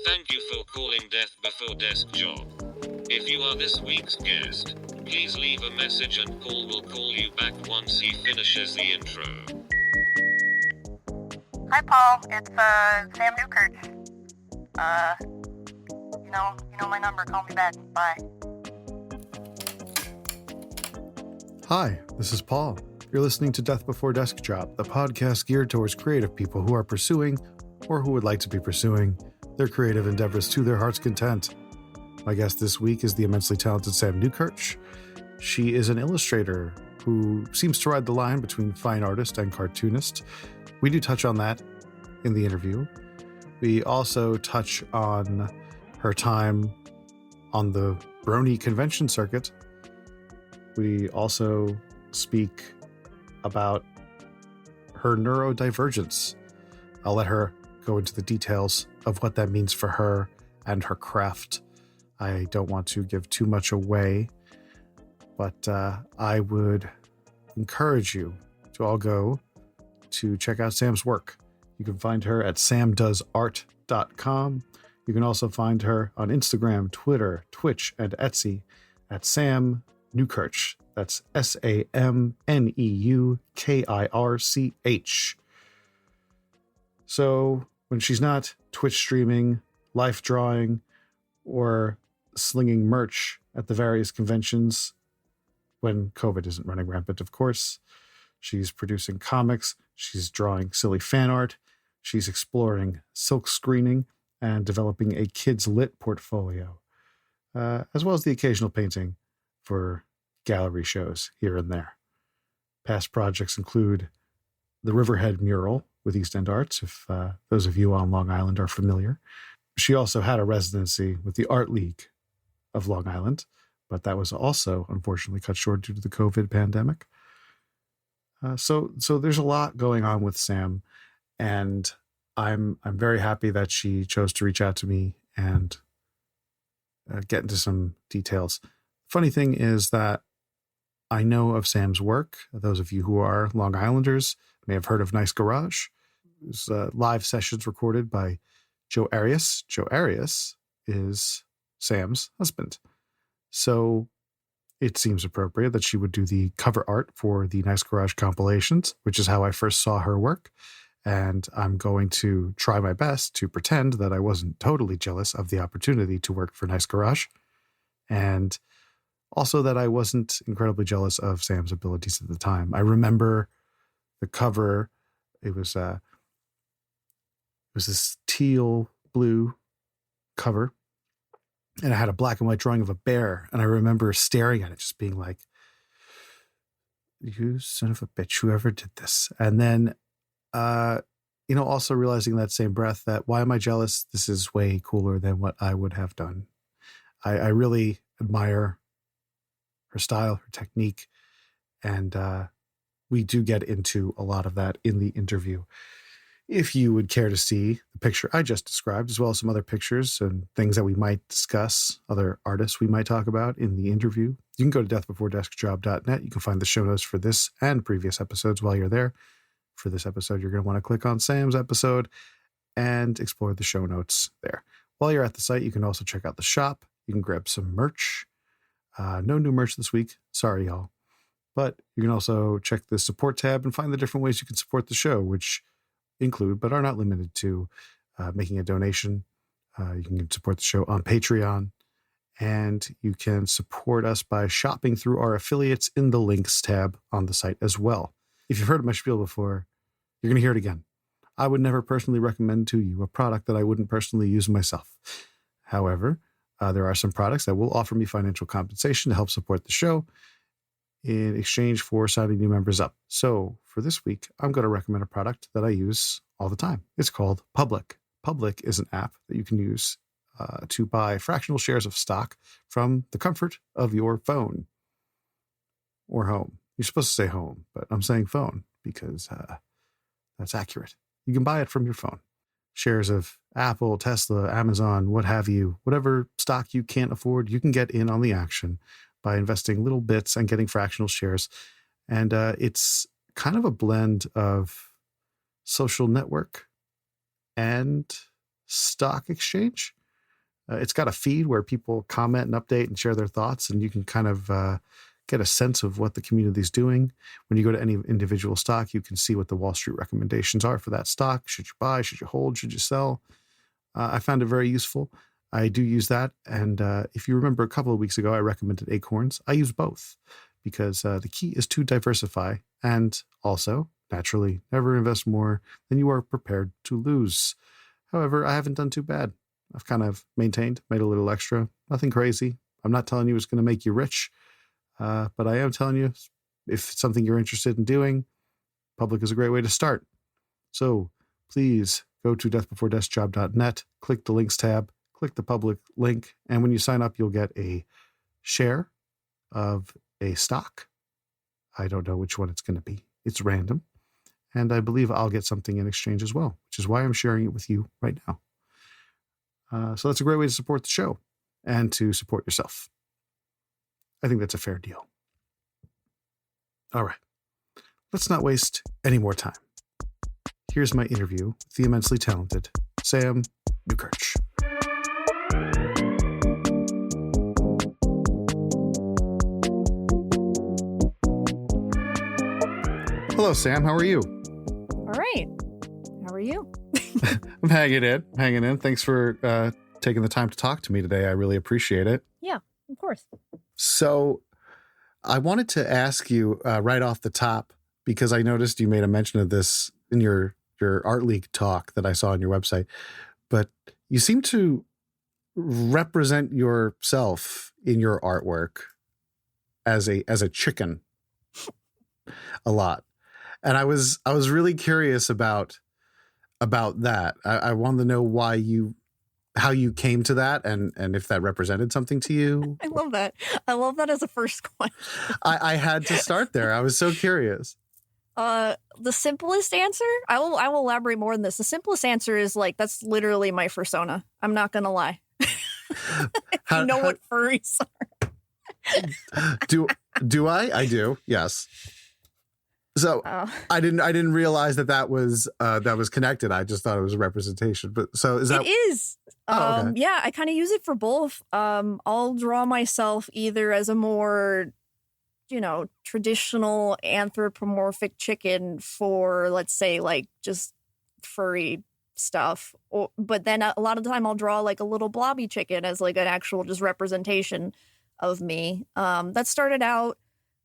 Thank you for calling Death Before Desk Job. If you are this week's guest, please leave a message and Paul will call you back once he finishes the intro. Hi, Paul. It's Sam Neukirch. You know my number. Call me back. Bye. Hi, this is Paul. You're listening to Death Before Desk Job, the podcast geared towards creative people who are pursuing, or who would like to be pursuing, their creative endeavors to their heart's content. My guest this week is the immensely talented Sam Neukirch. She is an illustrator who seems to ride the line between fine artist and cartoonist. We do touch on that in the interview. We also touch on her time on the Brony convention circuit. We also speak about her neurodivergence. I'll let her go into the details of what that means for her and her craft. I don't want to give too much away, but I would encourage you to all go to check out Sam's work. You can find her at samdoesart.com. You can also find her on Instagram, Twitter, Twitch, and Etsy at Sam Neukirch. That's SAMNEUKIRCH. So when she's not Twitch streaming, life drawing, or slinging merch at the various conventions, when COVID isn't running rampant, of course, she's producing comics, she's drawing silly fan art, she's exploring silk screening and developing a kids lit portfolio, as well as the occasional painting for gallery shows here and there. Past projects include the Riverhead mural with East End Arts, if those of you on Long Island are familiar. She also had a residency with the Art League of Long Island, but that was also unfortunately cut short due to the COVID pandemic. So there's a lot going on with Sam, and I'm very happy that she chose to reach out to me and get into some details. Funny thing is that I know of Sam's work. Those of you who are Long Islanders may have heard of Nice Garage. It was live sessions recorded by Joe Arias. Joe Arias is Sam's husband. So it seems appropriate that she would do the cover art for the Nice Garage compilations, which is how I first saw her work. And I'm going to try my best to pretend that I wasn't totally jealous of the opportunity to work for Nice Garage. And also that I wasn't incredibly jealous of Sam's abilities at the time. I remember the cover. It was this teal blue cover, and it had a black and white drawing of a bear. And I remember staring at it, just being like, "You son of a bitch, whoever did this." And then, also realizing in that same breath that, why am I jealous? This is way cooler than what I would have done. I really admire her style, her technique, and we do get into a lot of that in the interview. If you would care to see the picture I just described, as well as some other pictures and things that we might discuss, other artists we might talk about in the interview, you can go to deathbeforedeskjob.net. You can find the show notes for this and previous episodes while you're there. For this episode, you're going to want to click on Sam's episode and explore the show notes there. While you're at the site, you can also check out the shop. You can grab some merch. No new merch this week. Sorry, y'all. But you can also check the support tab and find the different ways you can support the show, which include, but are not limited to, making a donation. You can support the show on Patreon, and you can support us by shopping through our affiliates in the links tab on the site as well. If you've heard of my spiel before, you're going to hear it again. I would never personally recommend to you a product that I wouldn't personally use myself. However, there are some products that will offer me financial compensation to help support the show in exchange for signing new members up. So for this week, I'm going to recommend a product that I use all the time. It's called Public. Public is an app that you can use to buy fractional shares of stock from the comfort of your phone or home. You're supposed to say home, but I'm saying phone because that's accurate. You can buy it from your phone. Shares of Apple, Tesla, Amazon, what have you, whatever stock you can't afford, you can get in on the action by investing little bits and getting fractional shares. And it's kind of a blend of social network and stock exchange. It's got a feed where people comment and update and share their thoughts, and you can kind of get a sense of what the community is doing. When you go to any individual stock, you can see what the Wall Street recommendations are for that stock. Should you buy? Should you hold? Should you sell? I found it very useful. I do use that. And if you remember a couple of weeks ago, I recommended Acorns. I use both because the key is to diversify and also, naturally, never invest more than you are prepared to lose. However, I haven't done too bad. I've kind of maintained, made a little extra, nothing crazy. I'm not telling you it's going to make you rich, but I am telling you if it's something you're interested in doing, public is a great way to start. So please go to deathbeforedeskjob.net, click the links tab, click the public link, and when you sign up, you'll get a share of a stock. I don't know which one it's going to be. It's random. And I believe I'll get something in exchange as well, which is why I'm sharing it with you right now. So that's a great way to support the show and to support yourself. I think that's a fair deal. All right. Let's not waste any more time. Here's my interview with the immensely talented Sam Neukirch. Hello, Sam. How are you? All right. How are you? I'm hanging in. Thanks for taking the time to talk to me today. I really appreciate it. Yeah, of course. So I wanted to ask you right off the top, because I noticed you made a mention of this in your Art League talk that I saw on your website, but you seem to represent yourself in your artwork as a chicken a lot. And I was really curious about that. I wanted to know how you came to that and if that represented something to you. I love that. I love that as a first question. I had to start there. I was so curious. The simplest answer, I will elaborate more on this. The simplest answer is that's literally my persona. I'm not going to lie. You know what furries are. Do I? I do. Yes. So I didn't realize that was connected. I just thought it was a representation. But so is that? It is. Okay. Yeah, I kind of use it for both. I'll draw myself either as a more, traditional anthropomorphic chicken for, let's say, just furry stuff. But then a lot of the time I'll draw a little blobby chicken as an actual just representation of me. That started out.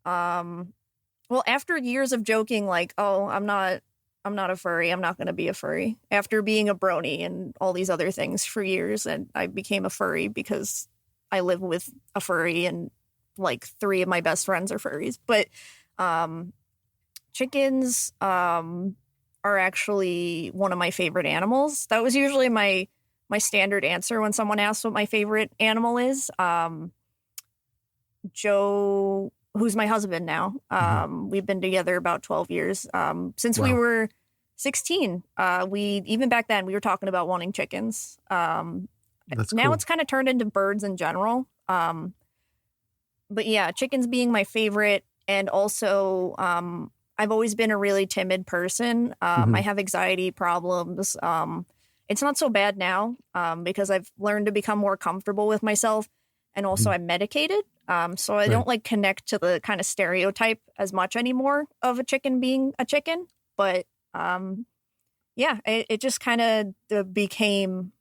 Well, after years of joking, I'm not a furry. I'm not going to be a furry. After being a brony and all these other things for years, and I became a furry because I live with a furry and 3 of my best friends are furries. But chickens are actually one of my favorite animals. That was usually my standard answer when someone asks what my favorite animal is. Joe, who's my husband now. We've been together about 12 years. Since we were 16, even back then we were talking about wanting chickens. That's now cool. It's kind of turned into birds in general. But yeah, chickens being my favorite. And also, I've always been a really timid person. I have anxiety problems. It's not so bad now because I've learned to become more comfortable with myself. And also I'm medicated. So I don't connect to the kind of stereotype as much anymore of a chicken being a chicken. But it just kind of became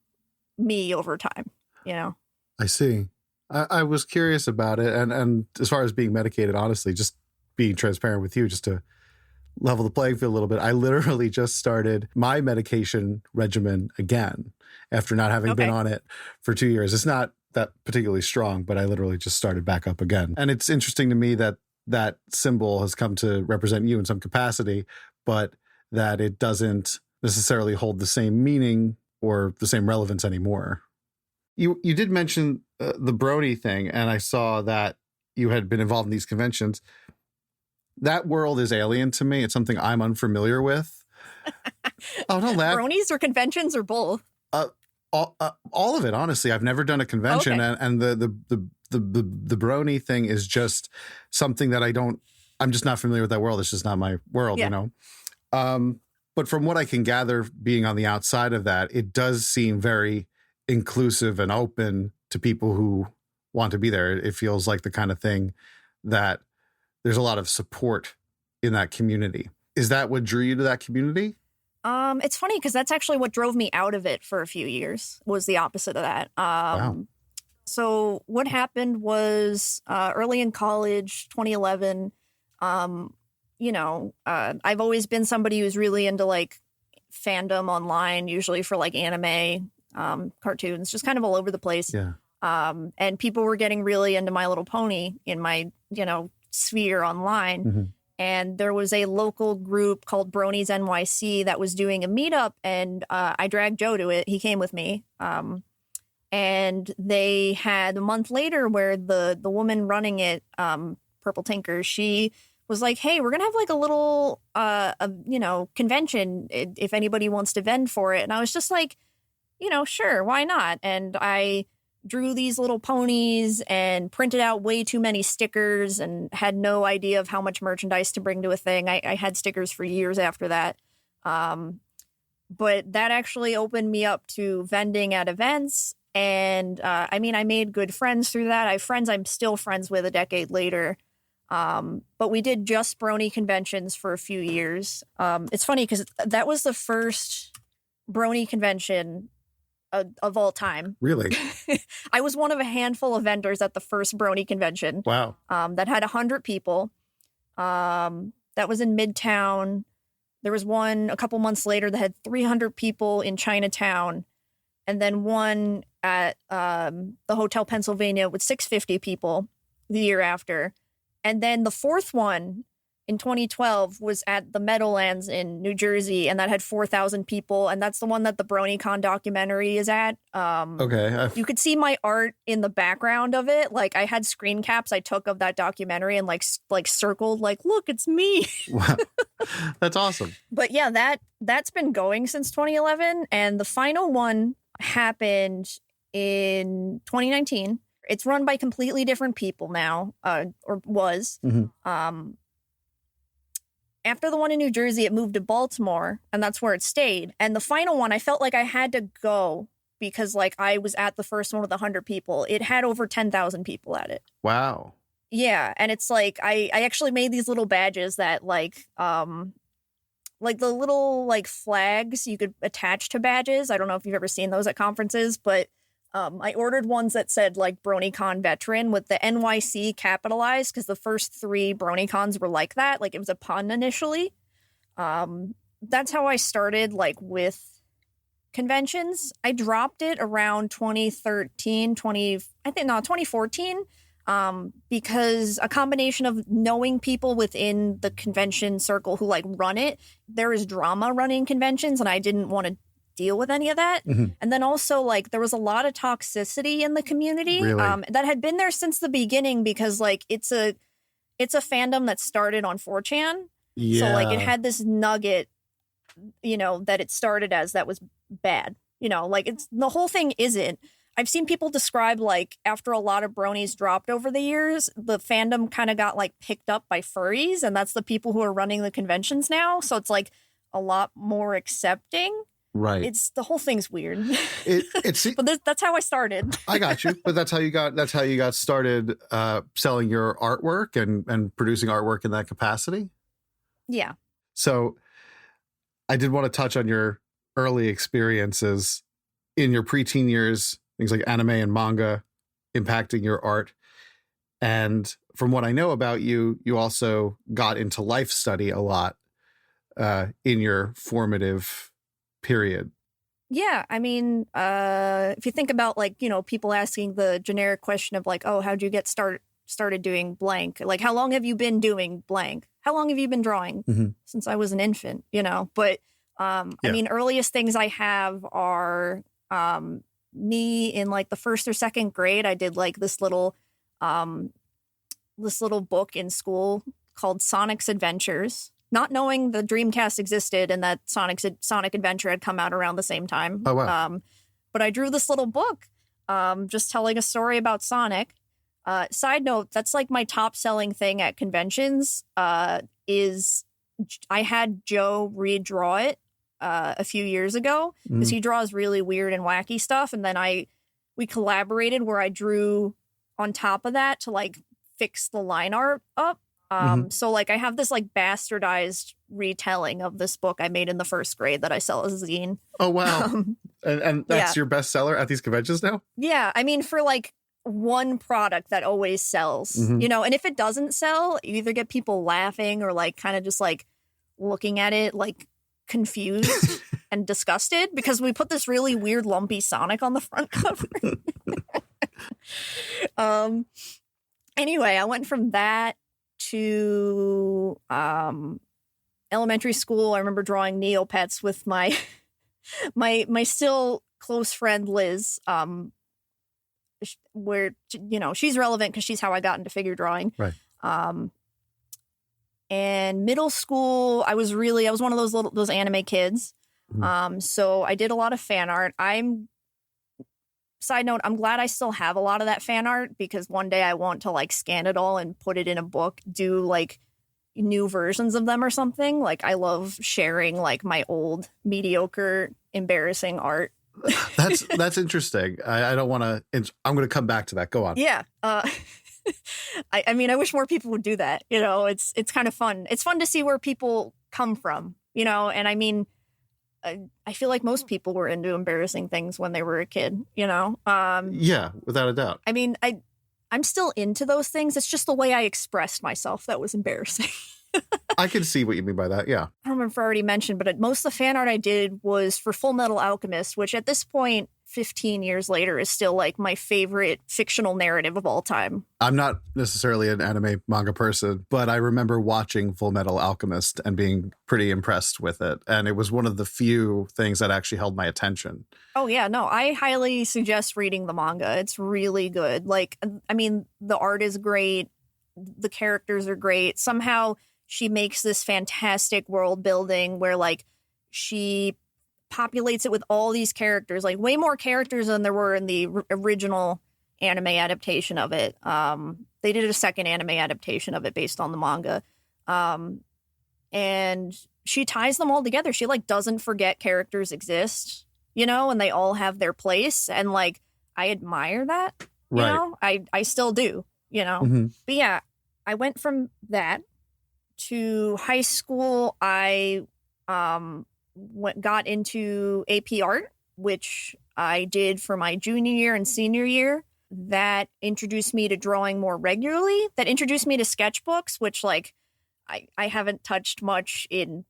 me over time, I see. I was curious about it. And as far as being medicated, honestly, just being transparent with you, just to level the playing field a little bit, I literally just started my medication regimen again after not having been on it for 2 years. It's not that particularly strong, but I literally just started back up again. And it's interesting to me that symbol has come to represent you in some capacity, but that it doesn't necessarily hold the same meaning or the same relevance anymore. You did mention the Brony thing, and I saw that you had been involved in these conventions. That world is alien to me. It's something I'm unfamiliar with. Oh, don't laugh. Bronies or conventions or both? All of it, honestly. I've never done a convention, and the Brony thing is just something that I'm just not familiar with that world. It's just not my world, But But from what I can gather, being on the outside of that, it does seem very inclusive and open to people who want to be there. It feels like the kind of thing that there's a lot of support in that community. Is that what drew you to that community? It's funny because that's actually what drove me out of it for a few years, was the opposite of that. Wow. So what happened was early in college, 2011, I've always been somebody who's really into like fandom online, usually for like anime, cartoons, just kind of all over the place. Yeah. And people were getting really into My Little Pony in my, sphere online. Mm-hmm. And there was a local group called Brony's NYC that was doing a meetup, and I dragged Joe to it. He came with me. And they had a month later where the woman running it, Purple Tinker, she was like, hey, we're going to have like a little, convention if anybody wants to vend for it. And I was just like, sure, why not? And I drew these little ponies and printed out way too many stickers and had no idea of how much merchandise to bring to a thing. I had stickers for years after that. But that actually opened me up to vending at events. And I made good friends through that. I have friends I'm still friends with a decade later. But we did just Brony conventions for a few years. It's funny because that was the first Brony convention of all time. Really? I was one of a handful of vendors at the first Brony convention. Wow. That had 100 people. That was in Midtown. There was one a couple months later that had 300 people in Chinatown. And then one at the Hotel Pennsylvania with 650 people the year after. And then the fourth one in 2012 was at the Meadowlands in New Jersey, and that had 4,000 people. And that's the one that the BronyCon documentary is at. Okay. You could see my art in the background of it. Like I had screen caps I took of that documentary and like circled, like, look, it's me. Wow. That's awesome. But yeah, that's been going since 2011. And the final one happened in 2019. It's run by completely different people now, or was. Mm-hmm. After the one in New Jersey, it moved to Baltimore, and that's where it stayed. And the final one, I felt like I had to go because, like, I was at the first one with 100 people. It had over 10,000 people at it. Wow. Yeah, and it's like I actually made these little badges that, like the little like flags you could attach to badges. I don't know if you've ever seen those at conferences, but I ordered ones that said like BronyCon veteran with the NYC capitalized because the first 3 BronyCons were like that. Like it was a pun initially. That's how I started like with conventions. I dropped it around 2014, because a combination of knowing people within the convention circle who like run it, there is drama running conventions and I didn't want to deal with any of that. Mm-hmm. And then also like there was a lot of toxicity in the community Really? That had been there since the beginning because like it's a fandom that started on 4chan. Yeah. So like it had this nugget, that it started as that was bad. Like it's the whole thing isn't. I've seen people describe like after a lot of bronies dropped over the years, the fandom kind of got like picked up by furries, and that's the people who are running the conventions now. So it's like a lot more accepting. Right. It's the whole thing's weird. It's But that's how I started. I got you. But that's how you got started selling your artwork and producing artwork in that capacity. Yeah. So I did want to touch on your early experiences in your preteen years, things like anime and manga impacting your art. And from what I know about you, you also got into life study a lot in your formative period. Yeah. I mean, if you think about like, people asking the generic question of like, oh, how'd you get started doing blank? Like, how long have you been doing blank? How long have you been drawing? Mm-hmm. Since I was an infant, But I mean, earliest things I have are me in like the 1st or 2nd grade. I did like this little book in school called Sonic's Adventures, not knowing the Dreamcast existed and that Sonic Adventure had come out around the same time. Oh, wow. But I drew this little book just telling a story about Sonic. Side note, that's like my top selling thing at conventions is I had Joe redraw it a few years ago because he draws really weird and wacky stuff. And then we collaborated where I drew on top of that to like fix the line art up. So like I have this like bastardized retelling of this book I made in the first grade that I sell as a zine. Oh, wow. And that's your bestseller at these conventions now? Yeah. I mean, for like one product that always sells, you know, and if it doesn't sell, you either get people laughing or like kind of just like looking at it like confused and disgusted because we put this really weird lumpy Sonic on the front cover. Anyway, I went from that to elementary school. I remember drawing Neopets with my my still close friend Liz, where, you know, she's relevant because she's how I got into figure drawing. Right. And middle school, I was one of those anime kids. So I did a lot of fan art. Side note, I'm glad I still have a lot of that fan art because one day I want to like scan it all and put it in a book, do like new versions of them or something. Like I love sharing like my old mediocre, embarrassing art. That's interesting. I don't want to, I'm going to come back to that. Go on. Yeah. I mean, I wish more people would do that. You know, it's kind of fun. It's fun to see where people come from, you know, and I mean, I feel like most people were into embarrassing things when they were a kid, you know? Yeah, without a doubt. I mean, I'm still into those things. It's just the way I expressed myself that was embarrassing. I can see what you mean by that, yeah. I don't remember if I already mentioned, but most of the fan art I did was for Full Metal Alchemist, which at this point, 15 years later, is still like my favorite fictional narrative of all time. I'm not necessarily an anime manga person, but I remember watching Full Metal Alchemist and being pretty impressed with it. And it was one of the few things that actually held my attention. Oh, yeah. No, I highly suggest reading the manga. It's really good. Like, I mean, the art is great. The characters are great. Somehow she makes this fantastic world building where like she populates it with all these characters, like way more characters than there were in the original anime adaptation of it. They did a second anime adaptation of it based on the manga. And she ties them all together. She like doesn't forget characters exist, you know, and they all have their place. And like, I admire that, you know, I still do, you know, but yeah, I went from that to high school. I, got into AP art, which I did for my junior year and senior year. That introduced me to drawing more regularly. That introduced me to sketchbooks, which like I haven't touched much in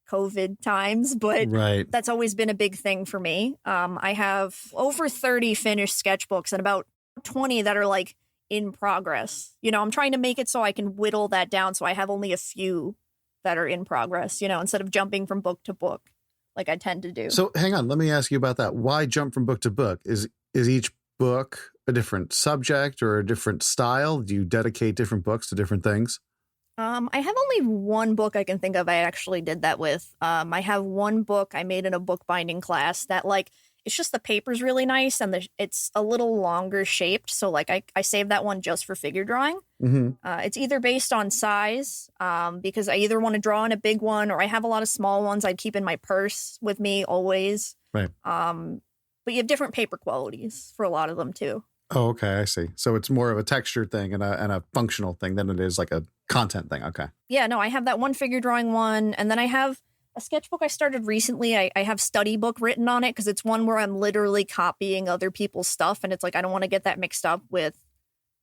COVID times, but that's always been a big thing for me. I have over 30 finished sketchbooks and about 20 that are like in progress. You know, I'm trying to make it so I can whittle that down so I have only a few that are in progress, you know, instead of jumping from book to book like I tend to do. So hang on, let me ask you about that. Why jump from book to book? Is each book a different subject or a different style? Do you dedicate different books to different things? I have only one book I can think of I actually did that with. I have one book I made in a bookbinding class that like, it's just the paper's really nice and it's a little longer shaped. So like I saved that one just for figure drawing. It's either based on size because I either want to draw in a big one or I have a lot of small ones I'd keep in my purse with me always. Right. But you have different paper qualities for a lot of them too. Oh, okay. I see. So it's more of a texture thing and a functional thing than it is like a content thing. Okay. Yeah, no, I have that one figure drawing one. And then I have a sketchbook I started recently. I have study book written on it because it's one where I'm literally copying other people's stuff. And it's like, I don't want to get that mixed up with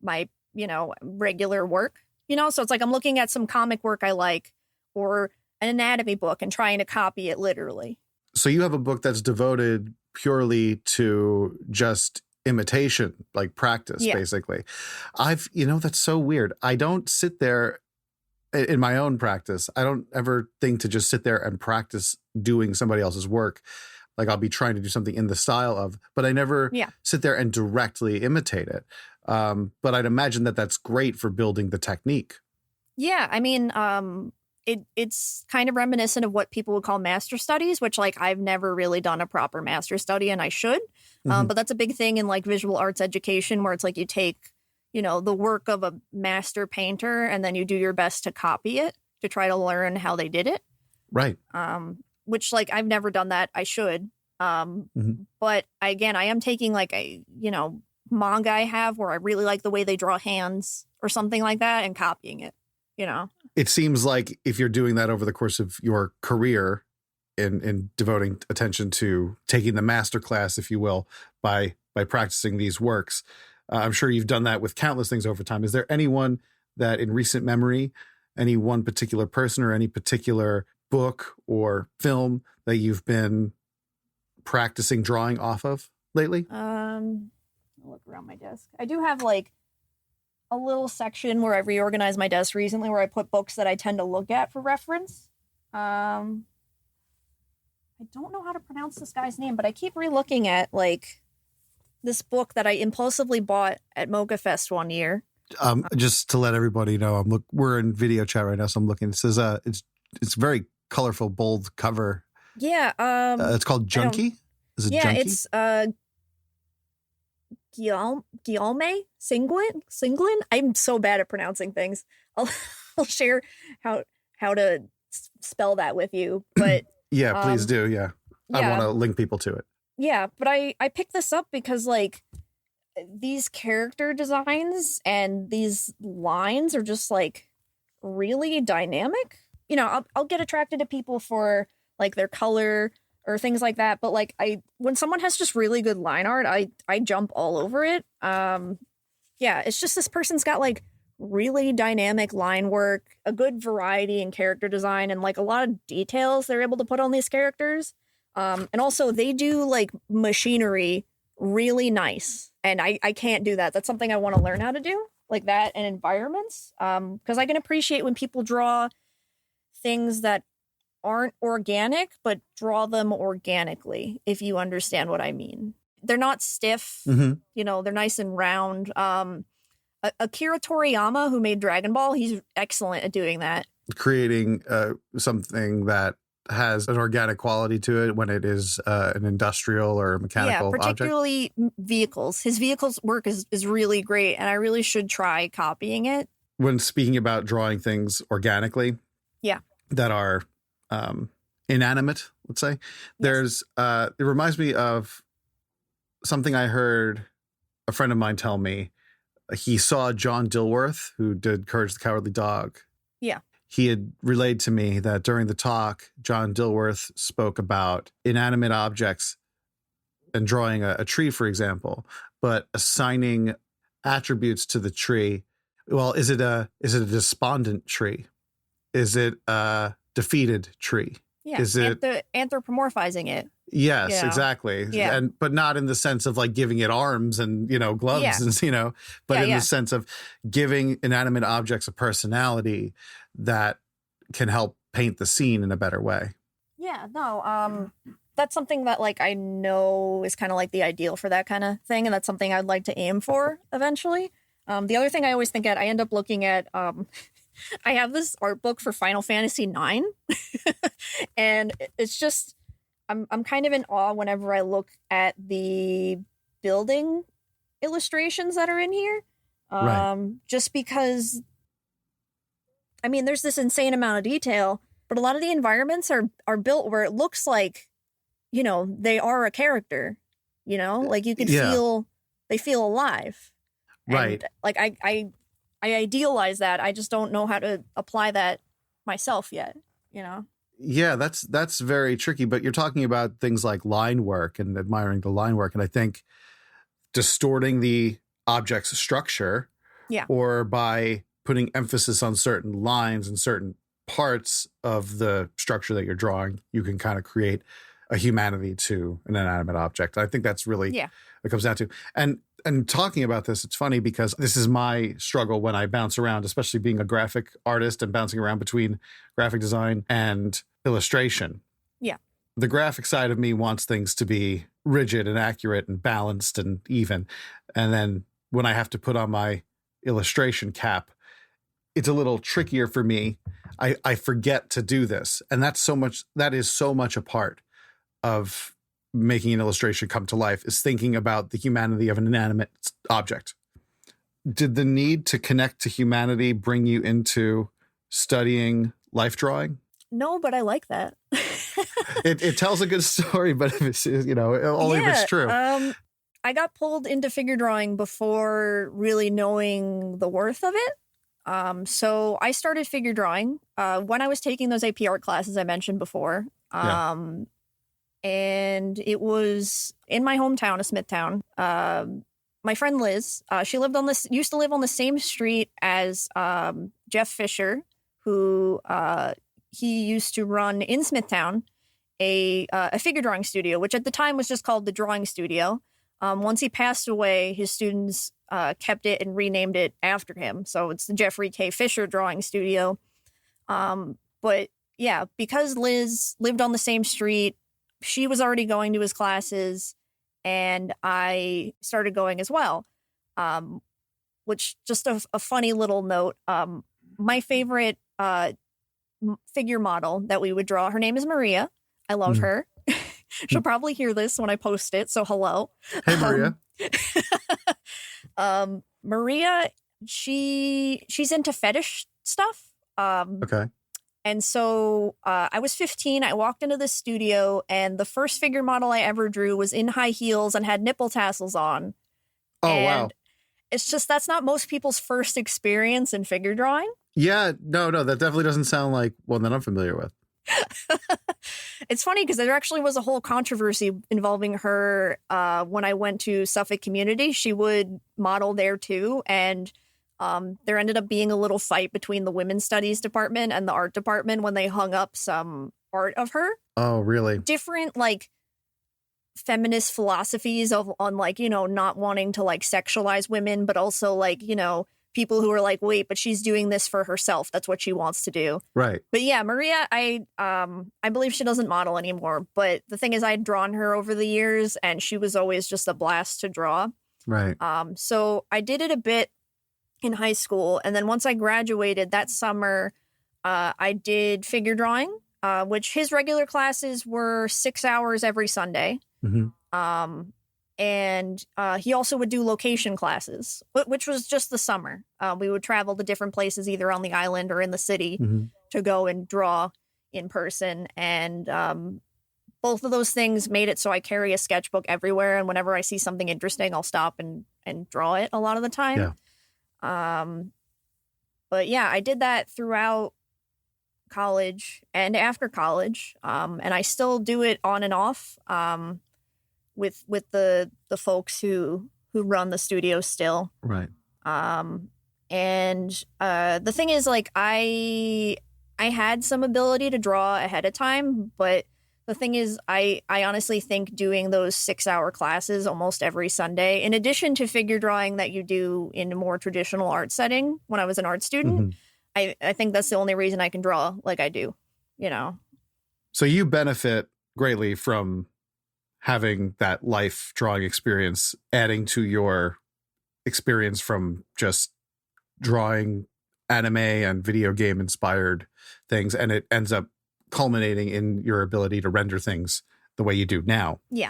my, you know, regular work, you know? So it's like, I'm looking at some comic work I like or an anatomy book and trying to copy it literally. So you have a book that's devoted purely to just imitation, like practice, basically. That's so weird. I don't sit there in my own practice. I don't ever think to just sit there and practice doing somebody else's work. Like I'll be trying to do something in the style of, but I never sit there and directly imitate it. But I'd imagine that that's great for building the technique. Yeah. I mean, it's kind of reminiscent of what people would call master studies, which like I've never really done a proper master study and I should. But that's a big thing in like visual arts education where it's like you take, you know, the work of a master painter and then you do your best to copy it to try to learn how they did it. Right. which like I've never done that. I should. But again, I am taking like a, manga I have where I really like the way they draw hands or something like that and copying it, It seems like if you're doing that over the course of your career in devoting attention to taking the master class, if you will, by practicing these works, I'm sure you've done that with countless things over time. Is there anyone that in recent memory, any one particular person or any particular book or film that you've been practicing drawing off of lately? I'll look around my desk. I do have like a little section where I reorganized my desk recently where I put books that I tend to look at for reference. I don't know how to pronounce this guy's name, but I keep re-looking at like this book that I impulsively bought at Mocha Fest one year. Just to let everybody know, we're in video chat right now, so I'm looking. It says it's very colorful, bold cover. Yeah. It's called Junkie. Is it yeah, Junkie? It's Guillaume Singlin. I'm so bad at pronouncing things. I'll share how to spell that with you. But yeah, please do. Yeah. I want to link people to it. Yeah, but I picked this up because like these character designs and these lines are just like really dynamic. I'll get attracted to people for like their color or things like that, but like when someone has just really good line art, I jump all over it. It's just this person's got like really dynamic line work, a good variety in character design, and like a lot of details they're able to put on these characters. And also they do like machinery really nice. And I can't do that. That's something I want to learn how to do, like that and environments. Because I can appreciate when people draw things that aren't organic, but draw them organically, if you understand what I mean. They're not stiff, they're nice and round. Akira Toriyama, who made Dragon Ball, he's excellent at doing that. Creating something that has an organic quality to it when it is an industrial or mechanical object. Yeah, particularly vehicles. His vehicles work is really great, and I really should try copying it. When speaking about drawing things organically, that are inanimate, let's say, there's it reminds me of something I heard a friend of mine tell me. He saw John Dilworth, who did Courage the Cowardly Dog. Yeah. He had relayed to me that during the talk, John Dilworth spoke about inanimate objects and drawing a tree, for example, but assigning attributes to the tree. Well, is it a despondent tree? Is it a defeated tree? Yeah. Is it anthropomorphizing it? Yes, exactly. Yeah. But not in the sense of like giving it arms and, gloves and, but in the sense of giving inanimate objects a personality that can help paint the scene in a better way. Yeah, no, that's something that like I know is kind of like the ideal for that kind of thing. And that's something I'd like to aim for eventually. The other thing I always think I end up looking at, I have this art book for Final Fantasy IX and it's just, I'm kind of in awe whenever I look at the building illustrations that are in here. Just because, I mean, there's this insane amount of detail, but a lot of the environments are built where it looks like, they are a character, like you could feel, they feel alive. Right. And, like I idealize that. I just don't know how to apply that myself yet, Yeah, that's very tricky, but you're talking about things like line work and admiring the line work. And I think distorting the object's structure or by putting emphasis on certain lines and certain parts of the structure that you're drawing, you can kind of create a humanity to an inanimate object. I think that's really what it comes down to. And talking about this, it's funny because this is my struggle when I bounce around, especially being a graphic artist and bouncing around between graphic design and illustration. Yeah. The graphic side of me wants things to be rigid and accurate and balanced and even. And then when I have to put on my illustration cap, it's a little trickier for me. I forget to do this. And that is so much a part of making an illustration come to life, is thinking about the humanity of an inanimate object. Did the need to connect to humanity bring you into studying life drawing? No, but I like that. It tells a good story, but if it's, only if it's true. I got pulled into figure drawing before really knowing the worth of it. So I started figure drawing when I was taking those AP art classes I mentioned before. And it was in my hometown of Smithtown. My friend Liz, she used to live on the same street as Jeff Fisher, who he used to run in Smithtown a figure drawing studio, which at the time was just called the Drawing Studio. Once he passed away, his students kept it and renamed it after him. So it's the Jeffrey K. Fisher Drawing Studio. But yeah, because Liz lived on the same street, she was already going to his classes, and I started going as well. Which, just a funny little note, my favorite figure model that we would draw, her name is Maria. I love her. She'll probably hear this when I post it, so hello. Hey, Maria. Maria, she's into fetish stuff. Okay. And so I was 15. I walked into the studio, and the first figure model I ever drew was in high heels and had nipple tassels on. Oh, and wow. It's just, that's not most people's first experience in figure drawing. Yeah, no, that definitely doesn't sound like one that I'm familiar with. It's funny because there actually was a whole controversy involving her when I went to Suffolk Community. She would model there too, and there ended up being a little fight between the women's studies department and the art department when they hung up some art of her. Oh, really? Different, like, feminist philosophies on like, not wanting to like sexualize women, but also like, people who are like, wait, but she's doing this for herself. That's what she wants to do. Right. But yeah, Maria, I believe she doesn't model anymore. But the thing is, I'd drawn her over the years, and she was always just a blast to draw. Right. So I did it a bit in high school, and then once I graduated that summer, I did figure drawing, which his regular classes were 6 hours every Sunday. Mm-hmm. And he also would do location classes, which was just the summer. We would travel to different places, either on the island or in the city, to go and draw in person. And both of those things made it so I carry a sketchbook everywhere. And whenever I see something interesting, I'll stop and draw it a lot of the time. Yeah. But yeah, I did that throughout college and after college. And I still do it on and off. With the folks who run the studio still. Right. And the thing is, like, I had some ability to draw ahead of time, but the thing is, I honestly think doing those 6-hour classes almost every Sunday, in addition to figure drawing that you do in a more traditional art setting when I was an art student, I think that's the only reason I can draw like I do, So you benefit greatly from having that life drawing experience, adding to your experience from just drawing anime and video game inspired things. And it ends up culminating in your ability to render things the way you do now. Yeah.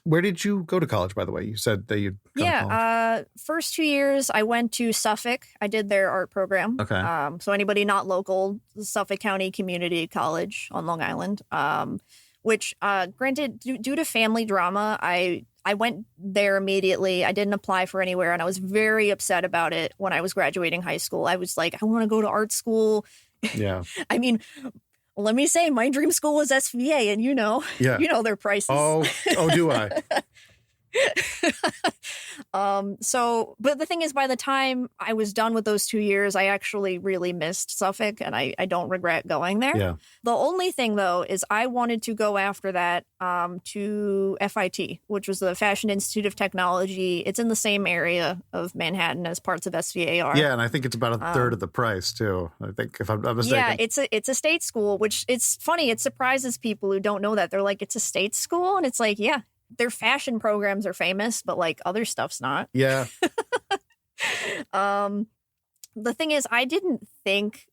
Where did you go to college, by the way? You said that you'd gone to college. First 2 years I went to Suffolk. I did their art program. Okay. So anybody not local, Suffolk County Community College on Long Island. Which, granted, due to family drama, I went there immediately. I didn't apply for anywhere, and I was very upset about it when I was graduating high school. I was like, I want to go to art school. Yeah. I mean, let me say, my dream school was SVA, and their prices. Oh, do I? But the thing is, by the time I was done with those 2 years, I actually really missed Suffolk, and I don't regret going there. Yeah. The only thing, though, is I wanted to go after that to FIT, which was the Fashion Institute of Technology. It's in the same area of Manhattan as parts of SVA are. Yeah, and I think it's about a third of the price, too. I think, if I'm not mistaken. Yeah, it's a state school, which it's funny. It surprises people who don't know that. They're like, it's a state school? And it's like, yeah. Their fashion programs are famous, but like other stuff's not. Yeah. The thing is, I didn't think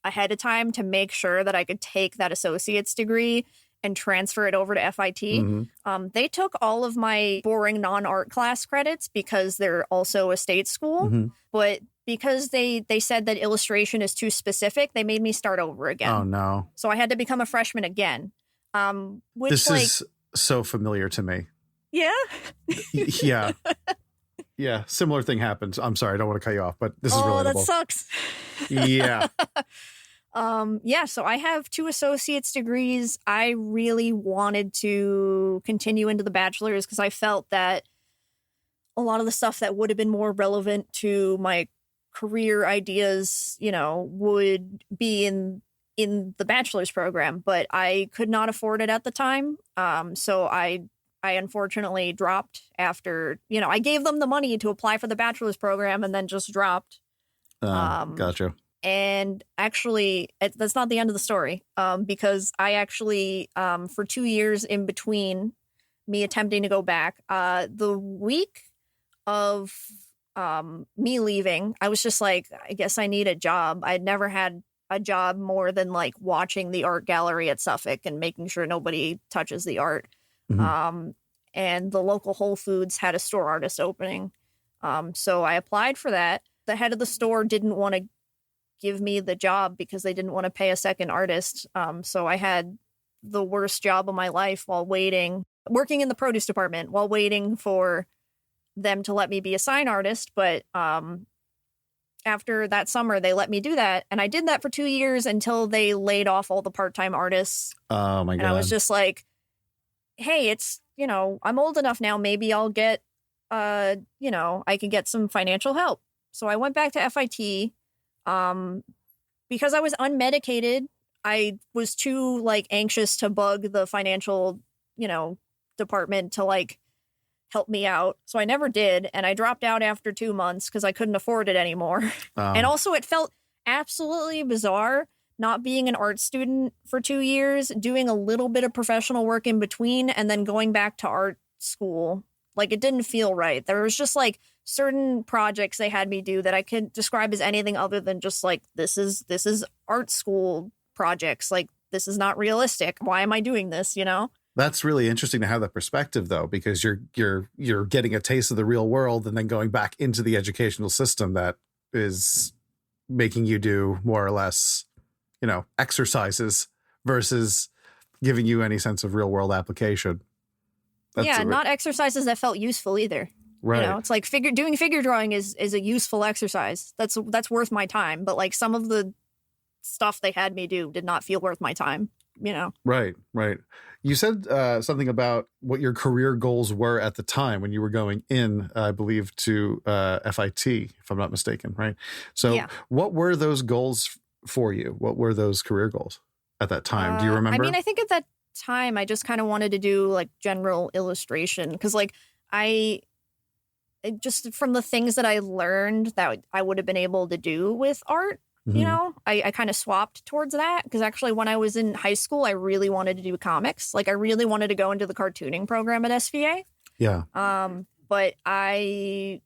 ahead of time to make sure that I could take that associate's degree and transfer it over to FIT. They took all of my boring non-art class credits because they're also a state school. But because they said that illustration is too specific, they made me start over again. Oh, no. So I had to become a freshman again. Which This like is so familiar to me. yeah. Yeah. Yeah. Similar thing happens. I'm sorry. I don't want to cut you off, but this is Oh, that relatable. sucks. Yeah. Yeah, so I have 2 associate's degrees. I really wanted to continue into the bachelor's because I felt that a lot of the stuff that would have been more relevant to my career ideas, would be in the bachelor's program, but I could not afford it at the time. So I unfortunately dropped after, I gave them the money to apply for the bachelor's program and then just dropped. Gotcha. And actually, that's not the end of the story, because I actually, for 2 years in between me attempting to go back, the week of me leaving, I was just like, I guess I need a job. I'd never had a job more than like watching the art gallery at Suffolk and making sure nobody touches the art. Mhm. And the local Whole Foods had a store artist opening. So I applied for that. The head of the store didn't want to give me the job because they didn't want to pay a second artist. So I had the worst job of my life while working in the produce department while waiting for them to let me be a sign artist. But after that summer, they let me do that. And I did that for 2 years until they laid off all the part-time artists. Oh my God. And I was just like, hey, it's, I'm old enough now. Maybe I'll get, I can get some financial help. So I went back to FIT. Because I was unmedicated, I was too like anxious to bug the financial, department to like help me out. So I never did. And I dropped out after 2 months because I couldn't afford it anymore. And also it felt absolutely bizarre not being an art student for 2 years, doing a little bit of professional work in between, and then going back to art school. Like, it didn't feel right. There was just like certain projects they had me do that I couldn't describe as anything other than just like, this is art school projects. Like, this is not realistic. Why am I doing this? That's really interesting to have that perspective, though, because you're getting a taste of the real world and then going back into the educational system that is making you do more or less, exercises versus giving you any sense of real world application. Not exercises that felt useful either. Right. It's like doing figure drawing is a useful exercise. That's worth my time. But like some of the stuff they had me do did not feel worth my time. Right. You said something about what your career goals were at the time when you were going in, I believe, to FIT, if I'm not mistaken. Right. So What were those goals for you? What were those career goals at that time? Do you remember? I mean, I think at that time I just kind of wanted to do like general illustration because like just from the things that I learned that I would have been able to do with art, I kind of swapped towards that because actually when I was in high school, I really wanted to do comics. Like I really wanted to go into the cartooning program at SVA. Yeah. But I,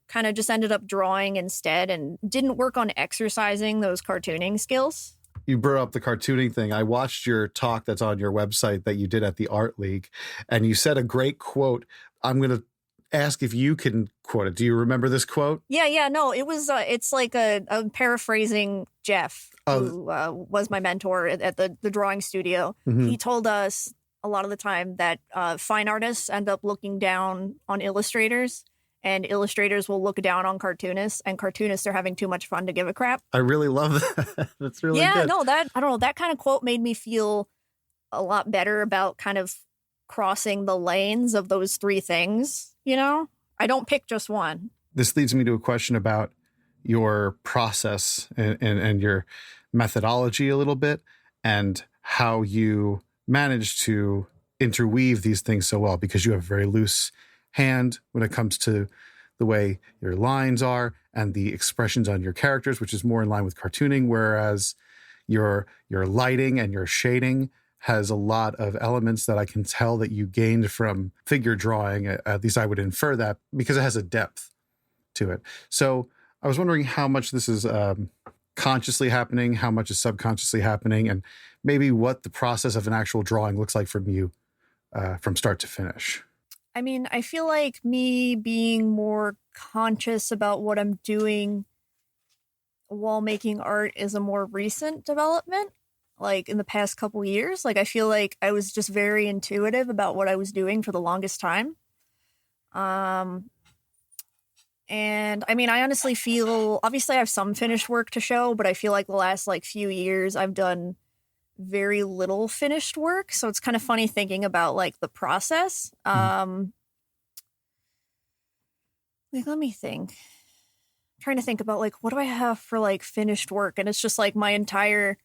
kind of just ended up drawing instead and didn't work on exercising those cartooning skills. You brought up the cartooning thing. I watched your talk that's on your website that you did at the Art League, and you said a great quote. I'm going to ask if you can quote it. Do you remember this quote? Yeah. No, it was, it's like a paraphrasing Jeff, who was my mentor at the drawing studio. Mm-hmm. He told us a lot of the time that fine artists end up looking down on illustrators, and illustrators will look down on cartoonists, and cartoonists are having too much fun to give a crap. I really love that. That's really good. Yeah, no, I don't know. That kind of quote made me feel a lot better about kind of crossing the lanes of those three things. I don't pick just one. This leads me to a question about your process and your methodology a little bit, and how you manage to interweave these things so well, because you have a very loose hand when it comes to the way your lines are and the expressions on your characters, which is more in line with cartooning, whereas your lighting and your shading has a lot of elements that I can tell that you gained from figure drawing. At least I would infer that, because it has a depth to it. So I was wondering how much this is consciously happening, how much is subconsciously happening, and maybe what the process of an actual drawing looks like from you from start to finish. I mean, I feel like me being more conscious about what I'm doing while making art is a more recent development. like in the past couple years. Like I feel like I was just very intuitive about what I was doing for the longest time. And I mean, I honestly feel, obviously I have some finished work to show, but I feel like the last like few years I've done very little finished work. So it's kind of funny thinking about like the process. Like, let me think. I'm trying to think about like, what do I have for like finished work? And it's just like my entire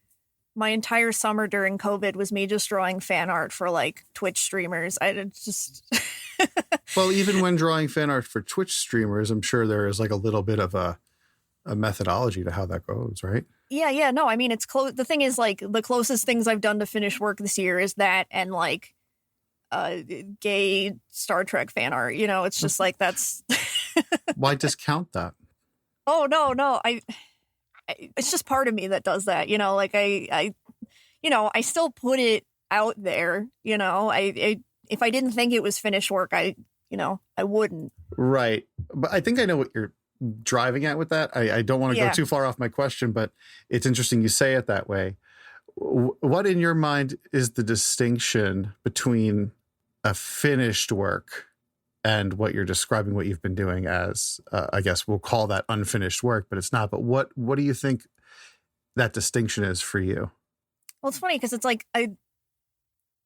summer during COVID was me just drawing fan art for like Twitch streamers. I just Well, even when drawing fan art for Twitch streamers, I'm sure there is like a little bit of a methodology to how that goes, right? Yeah. No, I mean, it's close. The thing is, like, the closest things I've done to finished work this year is that and like gay Star Trek fan art. You know, it's just like that's. Why discount that? Oh no, it's just part of me that does that. You know, like I still put it out there. You know, if I didn't think it was finished work, I wouldn't. Right. But I think I know what you're driving at with that. I don't want to go too far off my question, but it's interesting you say it that way. What in your mind is the distinction between a finished work and what you're describing, what you've been doing as, I guess we'll call that unfinished work, but it's not. But what do you think that distinction is for you? Well, it's funny because it's like,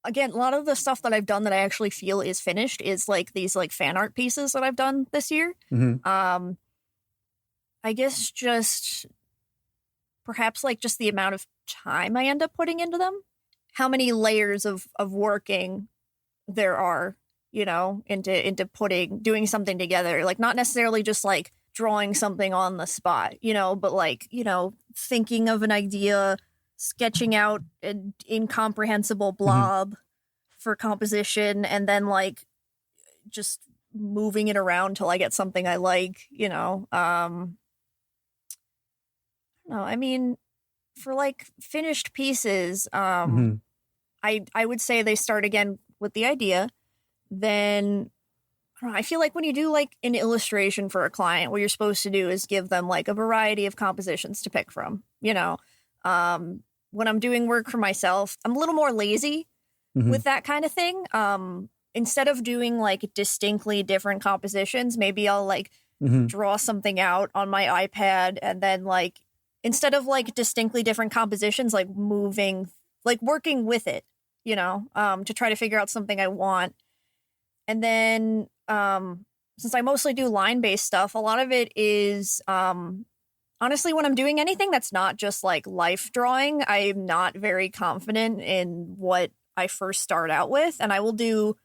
again, a lot of the stuff that I've done that I actually feel is finished is like these like fan art pieces that I've done this year. Mm-hmm. I guess just perhaps like just the amount of time I end up putting into them, how many layers of working there are, you know, into doing something together, like not necessarily just like drawing something on the spot, you know, but like, you know, thinking of an idea, sketching out an incomprehensible blob for composition, and then like just moving it around till I get something I like, you know. No, I mean, for like finished pieces, I would say they start again with the idea. Then I don't know, I feel like when you do like an illustration for a client, what you're supposed to do is give them like a variety of compositions to pick from, you know. When I'm doing work for myself, I'm a little more lazy with that kind of thing. Instead of doing like distinctly different compositions, maybe I'll like draw something out on my iPad, and then like instead of like distinctly different compositions, like moving, like working with it, you know, to try to figure out something I want. And then since I mostly do line-based stuff, a lot of it is honestly, when I'm doing anything that's not just like life drawing, I'm not very confident in what I first start out with. And I will do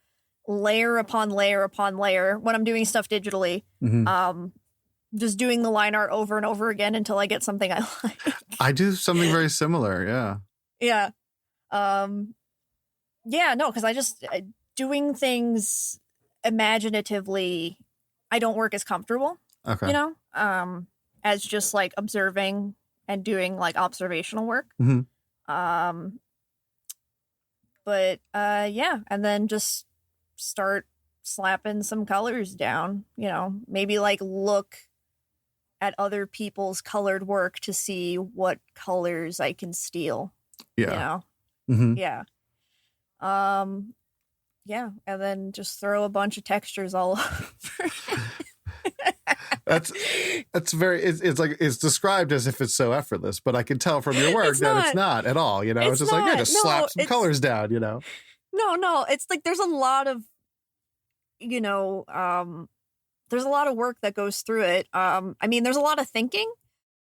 layer upon layer upon layer when I'm doing stuff digitally. Just doing the line art over and over again until I get something I like. I do something very similar. Yeah. Yeah. Yeah, no, because doing things imaginatively, I don't work as comfortable. Okay. You know? As just like observing and doing like observational work. But yeah, and then just start slapping some colors down, you know, maybe like look at other people's colored work to see what colors I can steal. Yeah. You know? Yeah. Yeah, and then just throw a bunch of textures all over. That's very, it's like, it's described as if it's so effortless, but I can tell from your work that it's not at all, you know. It's just not. Like, yeah, just slap some colors down, you know. No, it's like there's a lot of, you know, there's a lot of work that goes through it. I mean, there's a lot of thinking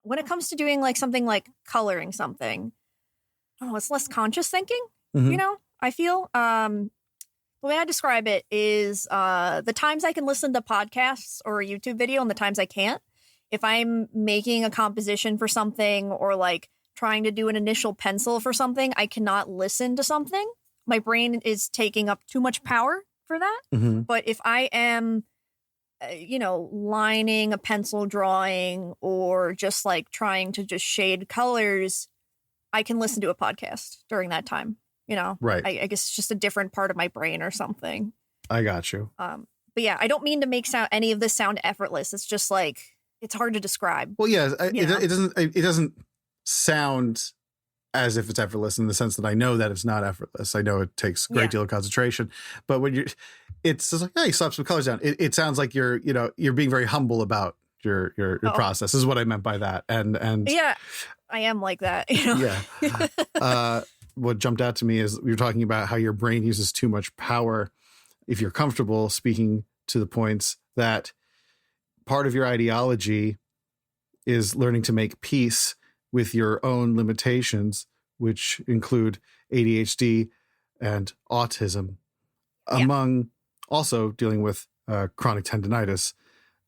when it comes to doing like something like coloring something. Oh, it's less conscious thinking, you know, I feel. The way I describe it is the times I can listen to podcasts or a YouTube video and the times I can't. If I'm making a composition for something or like trying to do an initial pencil for something, I cannot listen to something. My brain is taking up too much power for that. But if I am, you know, lining a pencil drawing or just like trying to just shade colors, I can listen to a podcast during that time. You know, right. I guess it's just a different part of my brain or something. I got you. But yeah, I don't mean to make any of this sound effortless. It's just like, it's hard to describe. Well, yeah, it doesn't sound as if it's effortless in the sense that I know that it's not effortless. I know it takes a great deal of concentration, but when it's just like, hey, slap some colors down. It sounds like you're being very humble about your process is what I meant by that. And yeah, I am like that. Yeah. What jumped out to me is you're talking about how your brain uses too much power. If you're comfortable speaking to the points that part of your ideology is learning to make peace with your own limitations, which include ADHD and autism, among also dealing with chronic tendonitis.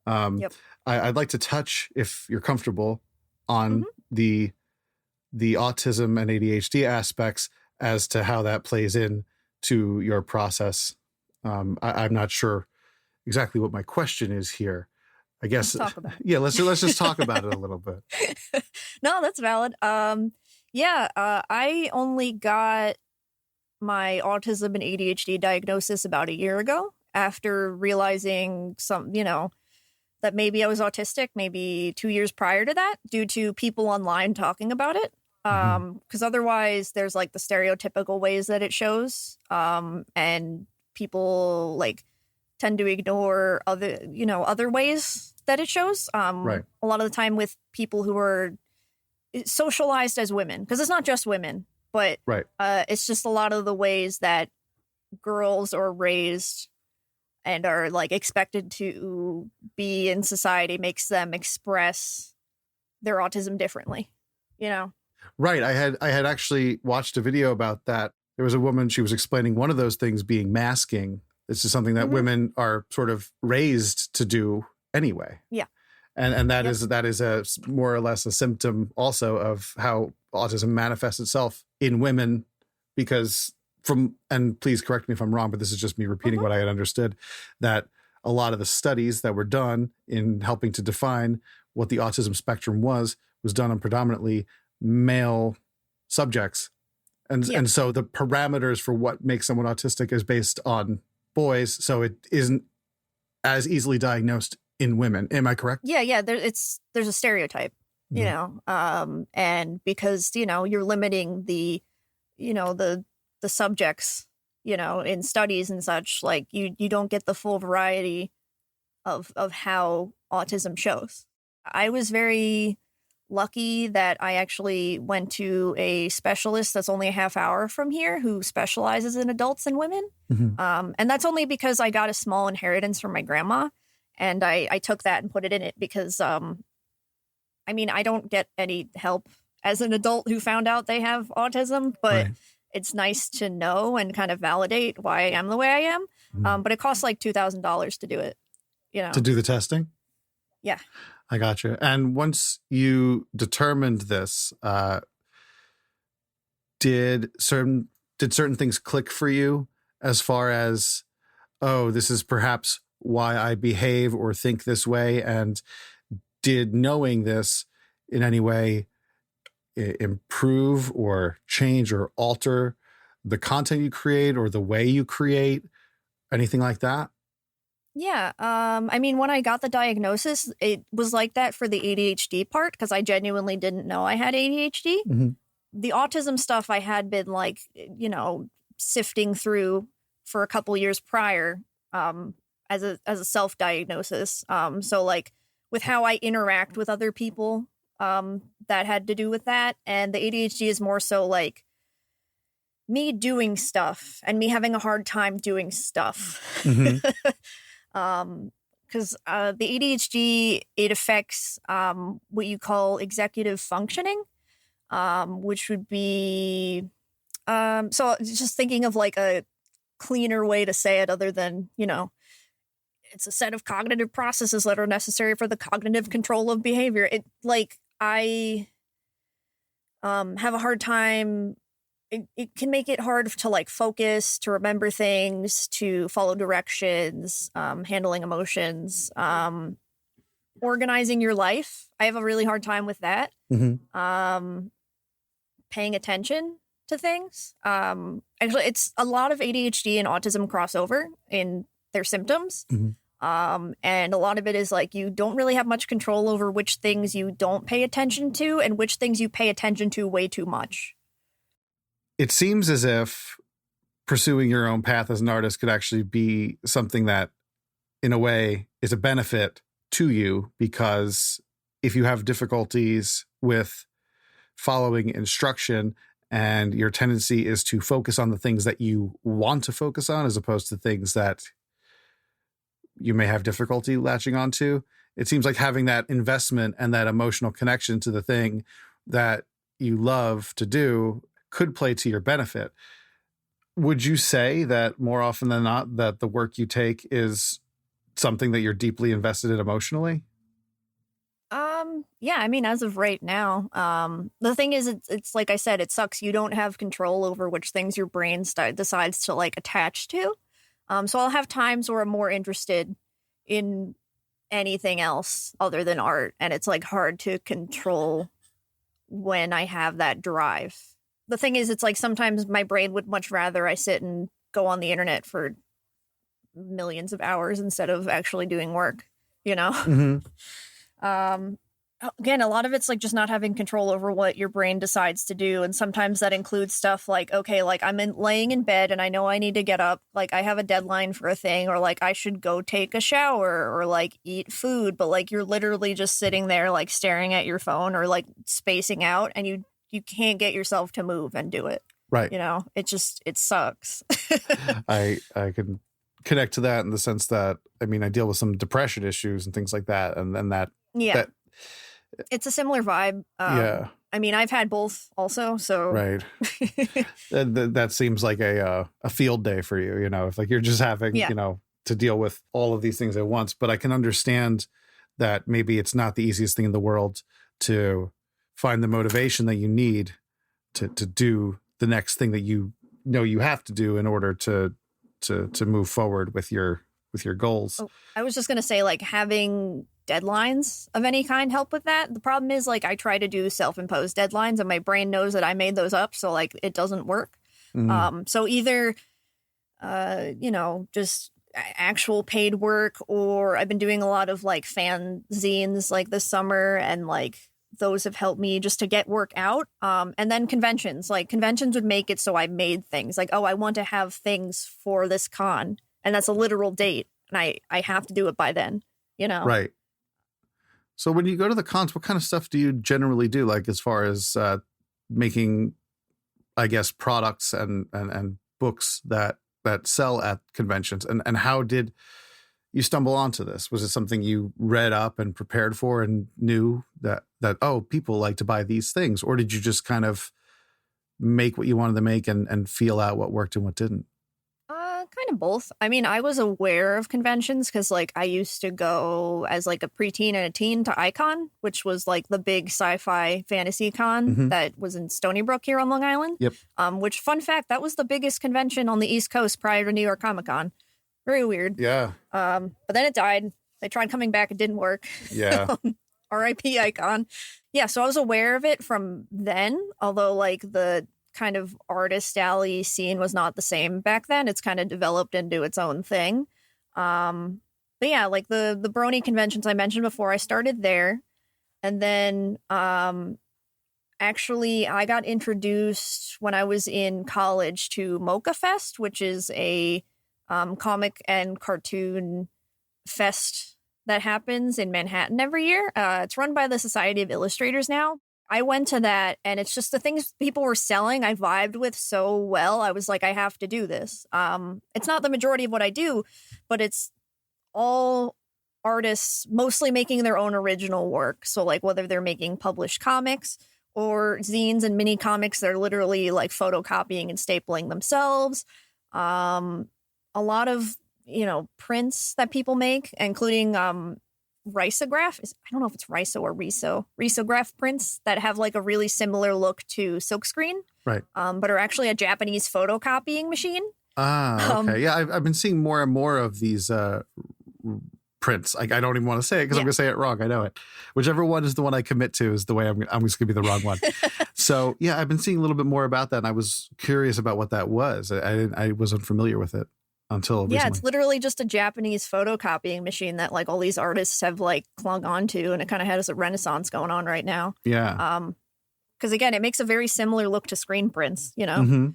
I'd like to touch, if you're comfortable, on the autism and ADHD aspects as to how that plays in to your process. I'm not sure exactly what my question is here. I guess, let's talk about it. Yeah, let's just talk about it a little bit. No, that's valid. I only got my autism and ADHD diagnosis about a year ago after realizing that maybe I was autistic, maybe 2 years prior to that, due to people online talking about it. Because otherwise there's like the stereotypical ways that it shows. And people like tend to ignore other ways that it shows. Right. A lot of the time with people who are socialized as women, because it's not just women, but right. It's just a lot of the ways that girls are raised and are like expected to be in society makes them express their autism differently, Right. I had actually watched a video about that. There was a woman, she was explaining one of those things being masking. This is something that women are sort of raised to do anyway. Yeah. And that is a more or less a symptom also of how autism manifests itself in women, because and please correct me if I'm wrong, but this is just me repeating what I had understood, that a lot of the studies that were done in helping to define what the autism spectrum was done on predominantly male subjects. And so the parameters for what makes someone autistic is based on boys. So it isn't as easily diagnosed in women. Am I correct? Yeah. There's a stereotype, and because, you're limiting the subjects, in studies and such, like you don't get the full variety of how autism shows. I was very lucky that I actually went to a specialist that's only a half hour from here who specializes in adults and women. And that's only because I got a small inheritance from my grandma, and I took that and put it in it because, I don't get any help as an adult who found out they have autism, but it's nice to know and kind of validate why I am the way I am. But it costs like $2,000 to do it, To do the testing? Yeah. I got you. And once you determined this, did certain things click for you as far as, oh, this is perhaps why I behave or think this way? And did knowing this in any way improve or change or alter the content you create or the way you create, anything like that? Yeah. When I got the diagnosis, it was like that for the ADHD part because I genuinely didn't know I had ADHD. The autism stuff I had been like, sifting through for a couple years prior as a self-diagnosis. So like with how I interact with other people, that had to do with that. And the ADHD is more so like me doing stuff and me having a hard time doing stuff. Because the ADHD, it affects what you call executive functioning, which would be so just thinking of like a cleaner way to say it other than, it's a set of cognitive processes that are necessary for the cognitive control of behavior. It like I have a hard time. It can make it hard to like focus, to remember things, to follow directions, handling emotions, organizing your life. I have a really hard time with that. Paying attention to things. Actually, it's a lot of ADHD and autism crossover in their symptoms. And a lot of it is like you don't really have much control over which things you don't pay attention to and which things you pay attention to way too much. it seems as if pursuing your own path as an artist could actually be something that, in a way, is a benefit to you, because if you have difficulties with following instruction and your tendency is to focus on the things that you want to focus on as opposed to things that you may have difficulty latching onto, it seems like having that investment and that emotional connection to the thing that you love to do could play to your benefit. Would you say that more often than not that the work you take is something that you're deeply invested in emotionally? Yeah, I mean, as of right now, the thing is, it's like I said, it sucks. You don't have control over which things your brain decides to like attach to. So I'll have times where I'm more interested in anything else other than art, and it's like hard to control when I have that drive. The thing is, it's like sometimes my brain would much rather I sit and go on the internet for millions of hours instead of actually doing work, you know? Mm-hmm. Again, a lot of it's like just not having control over what your brain decides to do. And sometimes that includes stuff like, okay, like laying in bed and I know I need to get up. Like I have a deadline for a thing, or like I should go take a shower or like eat food. But like you're literally just sitting there like staring at your phone or like spacing out, and you can't get yourself to move and do it. Right. You know, it sucks. I can connect to that in the sense that, I mean, I deal with some depression issues and things like that. And then that, it's a similar vibe. Yeah. I mean, I've had both also. So right. that seems like a field day for you, you know, if like you're just having, you know, to deal with all of these things at once. But I can understand that maybe it's not the easiest thing in the world to find the motivation that you need to do the next thing that you know you have to do in order to move forward with your goals. Oh, I was just going to say, like, having deadlines of any kind help with that. The problem is, like, I try to do self-imposed deadlines and my brain knows that I made those up, so like it doesn't work. So either you know, just actual paid work, or I've been doing a lot of like fanzines like this summer, and like those have helped me just to get work out. And then conventions would make it so I made things like, oh, I want to have things for this con, and that's a literal date, and I have to do it by then, you know? Right. So when you go to the cons, what kind of stuff do you generally do? Like as far as making, I guess, products and books that sell at conventions, and how did you stumble onto this? Was it something you read up and prepared for and knew that oh, people like to buy these things? Or did you just kind of make what you wanted to make and feel out what worked and what didn't? Kind of both. I mean, I was aware of conventions because like I used to go as like a preteen and a teen to Icon, which was like the big sci-fi fantasy con that was in Stony Brook here on Long Island. Yep. Which, fun fact, that was the biggest convention on the East Coast prior to New York Comic Con. Very weird. Yeah. But then it died. They tried coming back. It didn't work. Yeah. R.I.P. Icon. Yeah, so I was aware of it from then, although like the kind of artist alley scene was not the same back then. It's kind of developed into its own thing. But yeah, like the Brony conventions I mentioned before, I started there. And then actually I got introduced when I was in college to Mocha Fest, which is a comic and cartoon fest that happens in Manhattan every year. It's run by the Society of Illustrators now. I went to that, and it's just the things people were selling I vibed with so well. I was like, I have to do this. It's not the majority of what I do, but it's all artists mostly making their own original work. So like whether they're making published comics or zines and mini comics, they're literally like photocopying and stapling themselves. A lot of, you know, prints that people make, including risograph. I don't know if it's riso or risograph prints that have like a really similar look to silkscreen, right? But are actually a Japanese photocopying machine. Okay. Yeah, I've been seeing more and more of these prints. I don't even want to say it because I'm going to say it wrong. I know it. Whichever one is the one I commit to is the way I'm just going to be the wrong one. So yeah, I've been seeing a little bit more about that, and I was curious about what that was. I wasn't familiar with it until recently. Yeah, it's literally just a Japanese photocopying machine that like all these artists have like clung onto, and it kind of has a renaissance going on right now. Yeah. because again, it makes a very similar look to screen prints, you know. Mm-hmm.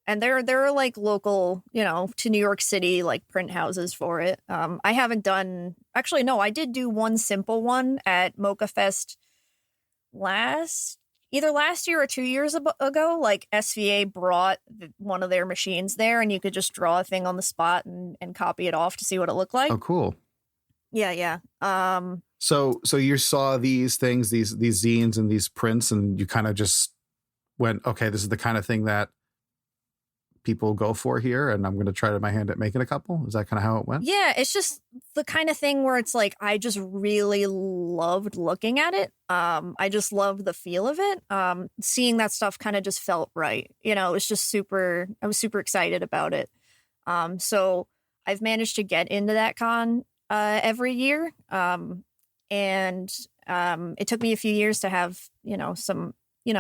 And there are like local, you know, to New York City, like print houses for it. I haven't done, actually, no, I did do one simple one at Mocha Fest either last year or 2 years ago. Like SVA brought one of their machines there, and you could just draw a thing on the spot and copy it off to see what it looked like. Oh, cool. Yeah. So you saw these things, these zines and these prints, and you kind of just went, okay, this is the kind of thing that people go for here, and I'm going to try my hand at making a couple. Is that kind of how it went? Yeah, it's just the kind of thing where it's like I just really loved looking at it. I just loved the feel of it. Seeing that stuff kind of just felt right. You know, it was just I was super excited about it. So I've managed to get into that con every year. And it took me a few years to have, you know,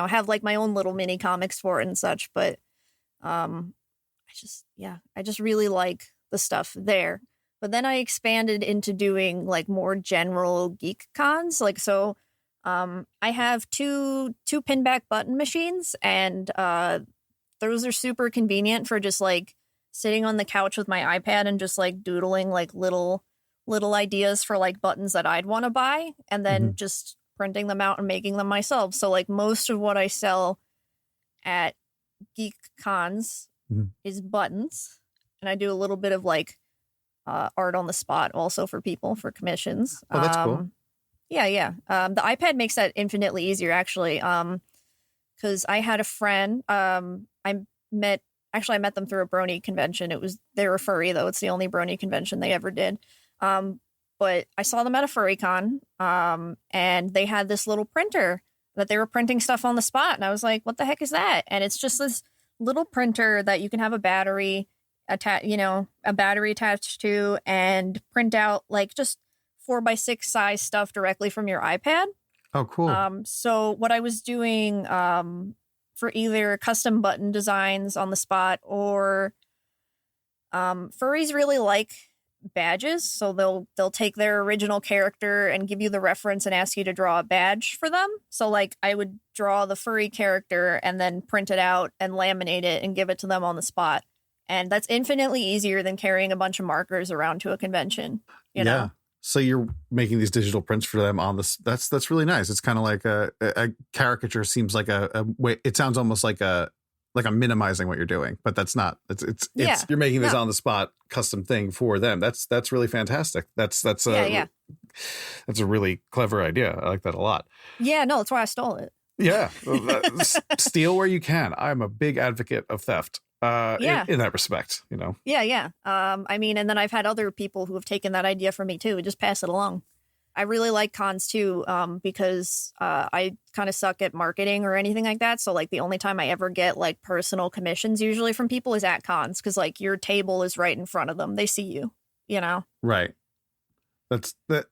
have like my own little mini comics for it and such. But I just really like the stuff there. But then I expanded into doing like more general geek cons. Like, so I have two pinback button machines, and those are super convenient for just like sitting on the couch with my iPad and just like doodling like little ideas for like buttons that I'd want to buy, and then just printing them out and making them myself. So like most of what I sell at geek cons is buttons, and I do a little bit of like art on the spot also for people for commissions. Oh, that's cool. Yeah. The iPad makes that infinitely easier, actually. Because I had a friend, I met them through a Brony convention. They were furry though. It's the only Brony convention they ever did. But I saw them at a furry con, and they had this little printer that they were printing stuff on the spot. And I was like, what the heck is that? And it's just this little printer that you can have a battery attached to, and print out like just 4x6 size stuff directly from your iPad. Oh, cool. So what I was doing, for either custom button designs on the spot, or, furries really like badges. So they'll take their original character and give you the reference and ask you to draw a badge for them. So like I would draw the furry character and then print it out and laminate it and give it to them on the spot. And that's infinitely easier than carrying a bunch of markers around to a convention, you know? So you're making these digital prints for them on this. That's really nice. It's kind of like a caricature. Seems like a way. It sounds almost like I'm minimizing what you're doing, but that's not. It's you're making this on the spot custom thing for them. That's really fantastic. That's a really clever idea. I like that a lot. Yeah, no, that's why I stole it. Yeah, steal where you can. I'm a big advocate of theft. In that respect, you know. Yeah. I mean, and then I've had other people who have taken that idea from me too and just pass it along. I really like cons too, because I kind of suck at marketing or anything like that. So like the only time I ever get like personal commissions usually from people is at cons, because like your table is right in front of them. They see you, you know? Right. That's that.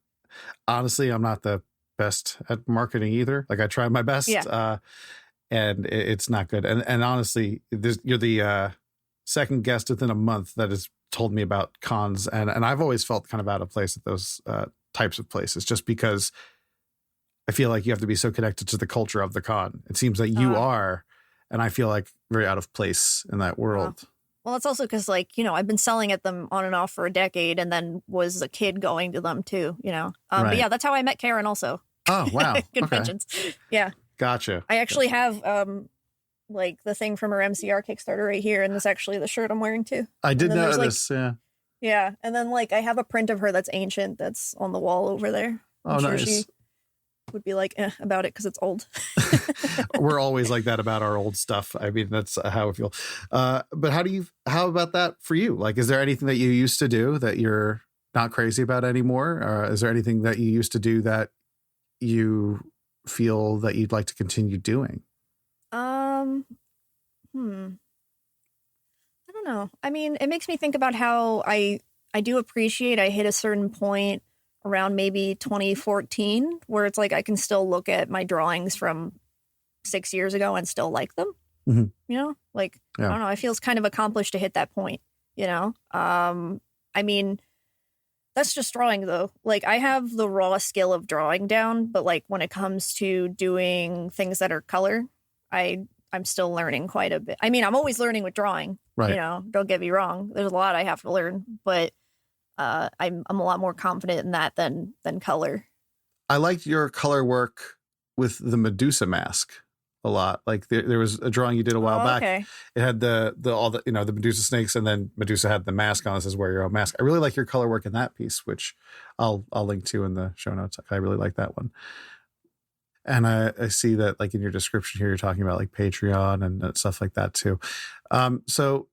Honestly, I'm not the best at marketing either. Like I try my best. Yeah. And it's not good. And honestly, you're the second guest within a month that has told me about cons. And I've always felt kind of out of place at those types of places, just because I feel like you have to be so connected to the culture of the con. It seems that you are. And I feel like very out of place in that world. Well, it's also because, like, you know, I've been selling at them on and off for a decade, and then was a kid going to them too, you know. Right. But yeah, that's how I met Karen also. Oh, wow. Conventions. Okay. Yeah. Gotcha. I actually have like the thing from her MCR Kickstarter right here, and this is actually the shirt I'm wearing too. I did notice, yeah. Yeah, and then like I have a print of her that's ancient that's on the wall over there. I'm sure she would be like about it because it's old. We're always like that about our old stuff. I mean, that's how I feel. But how about that for you? Like, is there anything that you used to do that you're not crazy about anymore? Or is there anything that you used to do that you feel that you'd like to continue doing? I don't know. I mean, it makes me think about how I do appreciate I hit a certain point around maybe 2014 where it's like I can still look at my drawings from 6 years ago and still like them. Mm-hmm. You know, like, I don't know, I feel it's kind of accomplished to hit that point, you know? I mean, That's just drawing though. Like I have the raw skill of drawing down, but like when it comes to doing things that are color, I'm still learning quite a bit. I mean, I'm always learning with drawing. Right. You know, don't get me wrong. There's a lot I have to learn, but I'm a lot more confident in that than color. I liked your color work with the Medusa mask a lot. Like there was a drawing you did a while back. Okay. It had the all the the Medusa snakes, and then Medusa had the mask on. It says wear your own mask. I really like your color work in that piece, which I'll link to in the show notes. I really like that one. And I see that like in your description here, you're talking about like Patreon and stuff like that too. So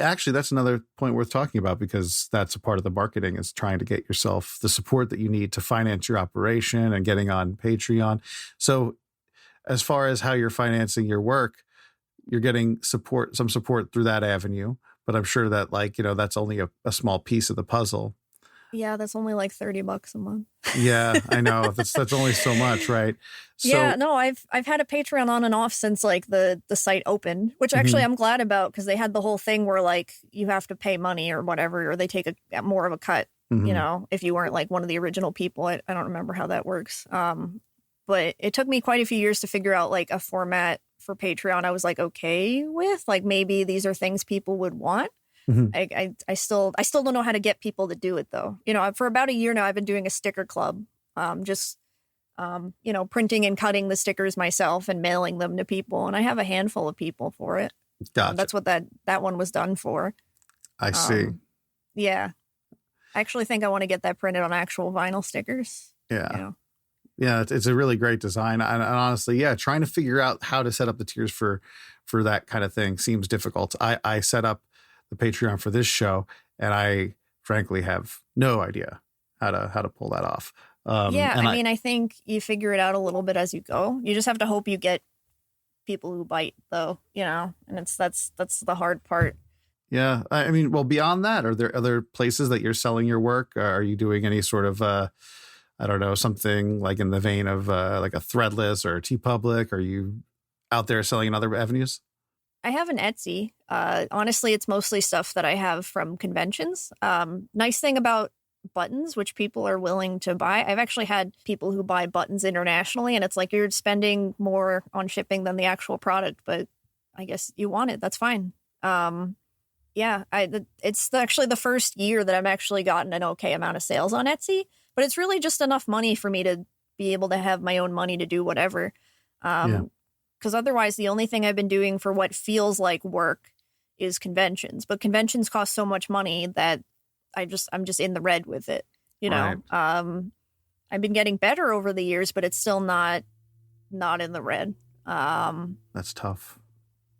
actually that's another point worth talking about, because that's a part of the marketing, is trying to get yourself the support that you need to finance your operation and getting on Patreon. So as far as how you're financing your work, you're getting some support through that avenue, but I'm sure that like, that's only a small piece of the puzzle. Yeah, that's only like $30 a month. Yeah, I know. That's only so much, right? So, yeah, no, I've had a Patreon on and off since like the site opened, which actually I'm glad about, because they had the whole thing where like you have to pay money or whatever, or they take more of a cut, if you weren't like one of the original people. I don't remember how that works. But it took me quite a few years to figure out like a format for Patreon I was like okay with. Like maybe these are things people would want. I still don't know how to get people to do it though. For about a year now, I've been doing a sticker club, printing and cutting the stickers myself and mailing them to people. And I have a handful of people for it. Gotcha. That's what that one was done for. I see. Yeah. I actually think I want to get that printed on actual vinyl stickers. Yeah. Yeah. It's a really great design. And honestly, trying to figure out how to set up the tiers for that kind of thing seems difficult. I set up the Patreon for this show, and I frankly have no idea how to pull that off. I think you figure it out a little bit as you go. You just have to hope you get people who bite though, and that's the hard part. Yeah. I mean, well, beyond that, are there other places that you're selling your work? Are you doing any sort of, something like in the vein of like a Threadless or a TeePublic? Are you out there selling in other avenues? I have an Etsy. Honestly, it's mostly stuff that I have from conventions. Nice thing about buttons, which people are willing to buy. I've actually had people who buy buttons internationally, and it's like you're spending more on shipping than the actual product, but I guess you want it. That's fine. It's actually the first year that I've actually gotten an okay amount of sales on Etsy, but it's really just enough money for me to be able to have my own money to do whatever. Because otherwise, the only thing I've been doing for what feels like work is conventions. But conventions cost so much money that I'm just in the red with it. Right. I've been getting better over the years, but it's still not in the red. That's tough.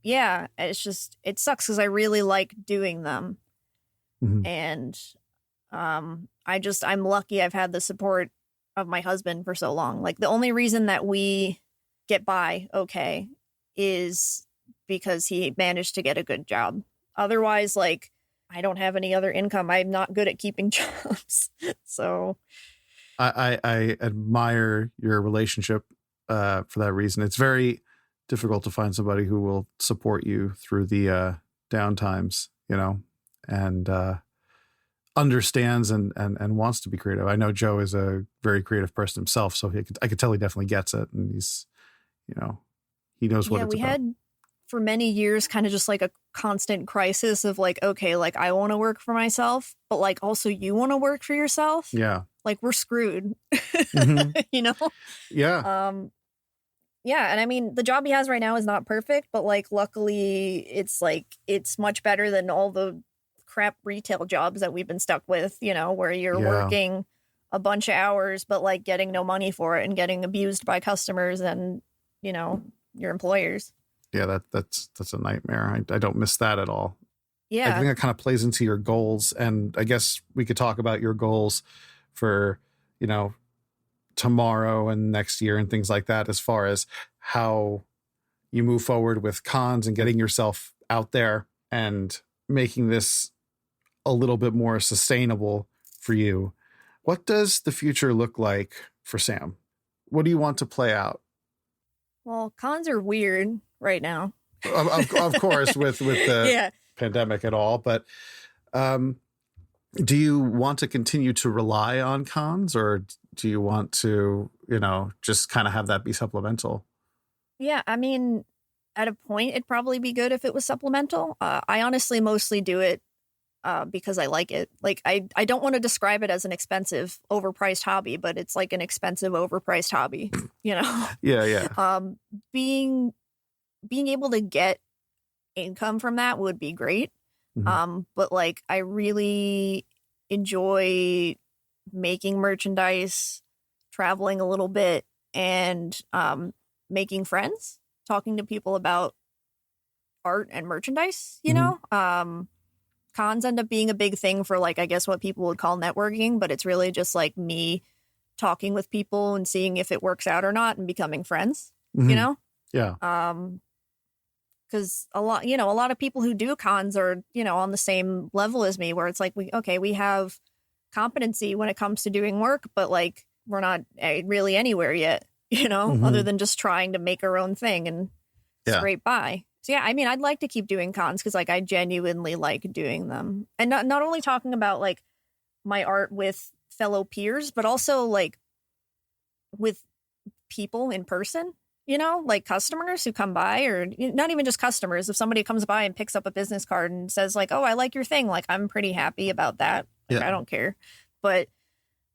Yeah, it sucks because I really like doing them, and I'm lucky I've had the support of my husband for so long. Like the only reason that we get by okay is because he managed to get a good job. Otherwise, like I don't have any other income. I'm not good at keeping jobs. So I admire your relationship for that reason. It's very difficult to find somebody who will support you through the down times, and understands and wants to be creative. I know Joe is a very creative person himself, so I could tell he definitely gets it, and he's he knows what it's about. We had for many years kind of just like a constant crisis of like, okay, like I want to work for myself, but like also you want to work for yourself. Yeah. Like we're screwed, Yeah. Yeah. And I mean, the job he has right now is not perfect, but like, luckily it's much better than all the crap retail jobs that we've been stuck with, where you're working a bunch of hours, but like getting no money for it and getting abused by customers and, your employers. Yeah, that's a nightmare. I don't miss that at all. Yeah. I think that kind of plays into your goals. And I guess we could talk about your goals for, tomorrow and next year and things like that, as far as how you move forward with cons and getting yourself out there and making this a little bit more sustainable for you. What does the future look like for Sam? What do you want to play out? Well, cons are weird right now. Of course, with the pandemic and all. But Do you want to continue to rely on cons, or do you want to, just kind of have that be supplemental? Yeah, I mean, at a point, it'd probably be good if it was supplemental. I honestly mostly do it because I like it. Like, I don't want to describe it as an expensive, overpriced hobby, but it's like an expensive, overpriced hobby, Yeah, yeah. Being able to get income from that would be great. But like, I really enjoy making merchandise, traveling a little bit, and making friends, talking to people about art and merchandise, cons end up being a big thing for, like, I guess what people would call networking, but it's really just like me talking with people and seeing if it works out or not and becoming friends, Yeah. Because a lot of people who do cons are, on the same level as me, where it's like, we have competency when it comes to doing work, but like, we're not really anywhere yet, other than just trying to make our own thing and scrape by. So yeah, I mean, I'd like to keep doing cons because like I genuinely like doing them, and not only talking about like my art with fellow peers, but also like with people in person. Like customers who come by, or not even just customers. If somebody comes by and picks up a business card and says like, "Oh, I like your thing," like I'm pretty happy about that. Like, I don't care. But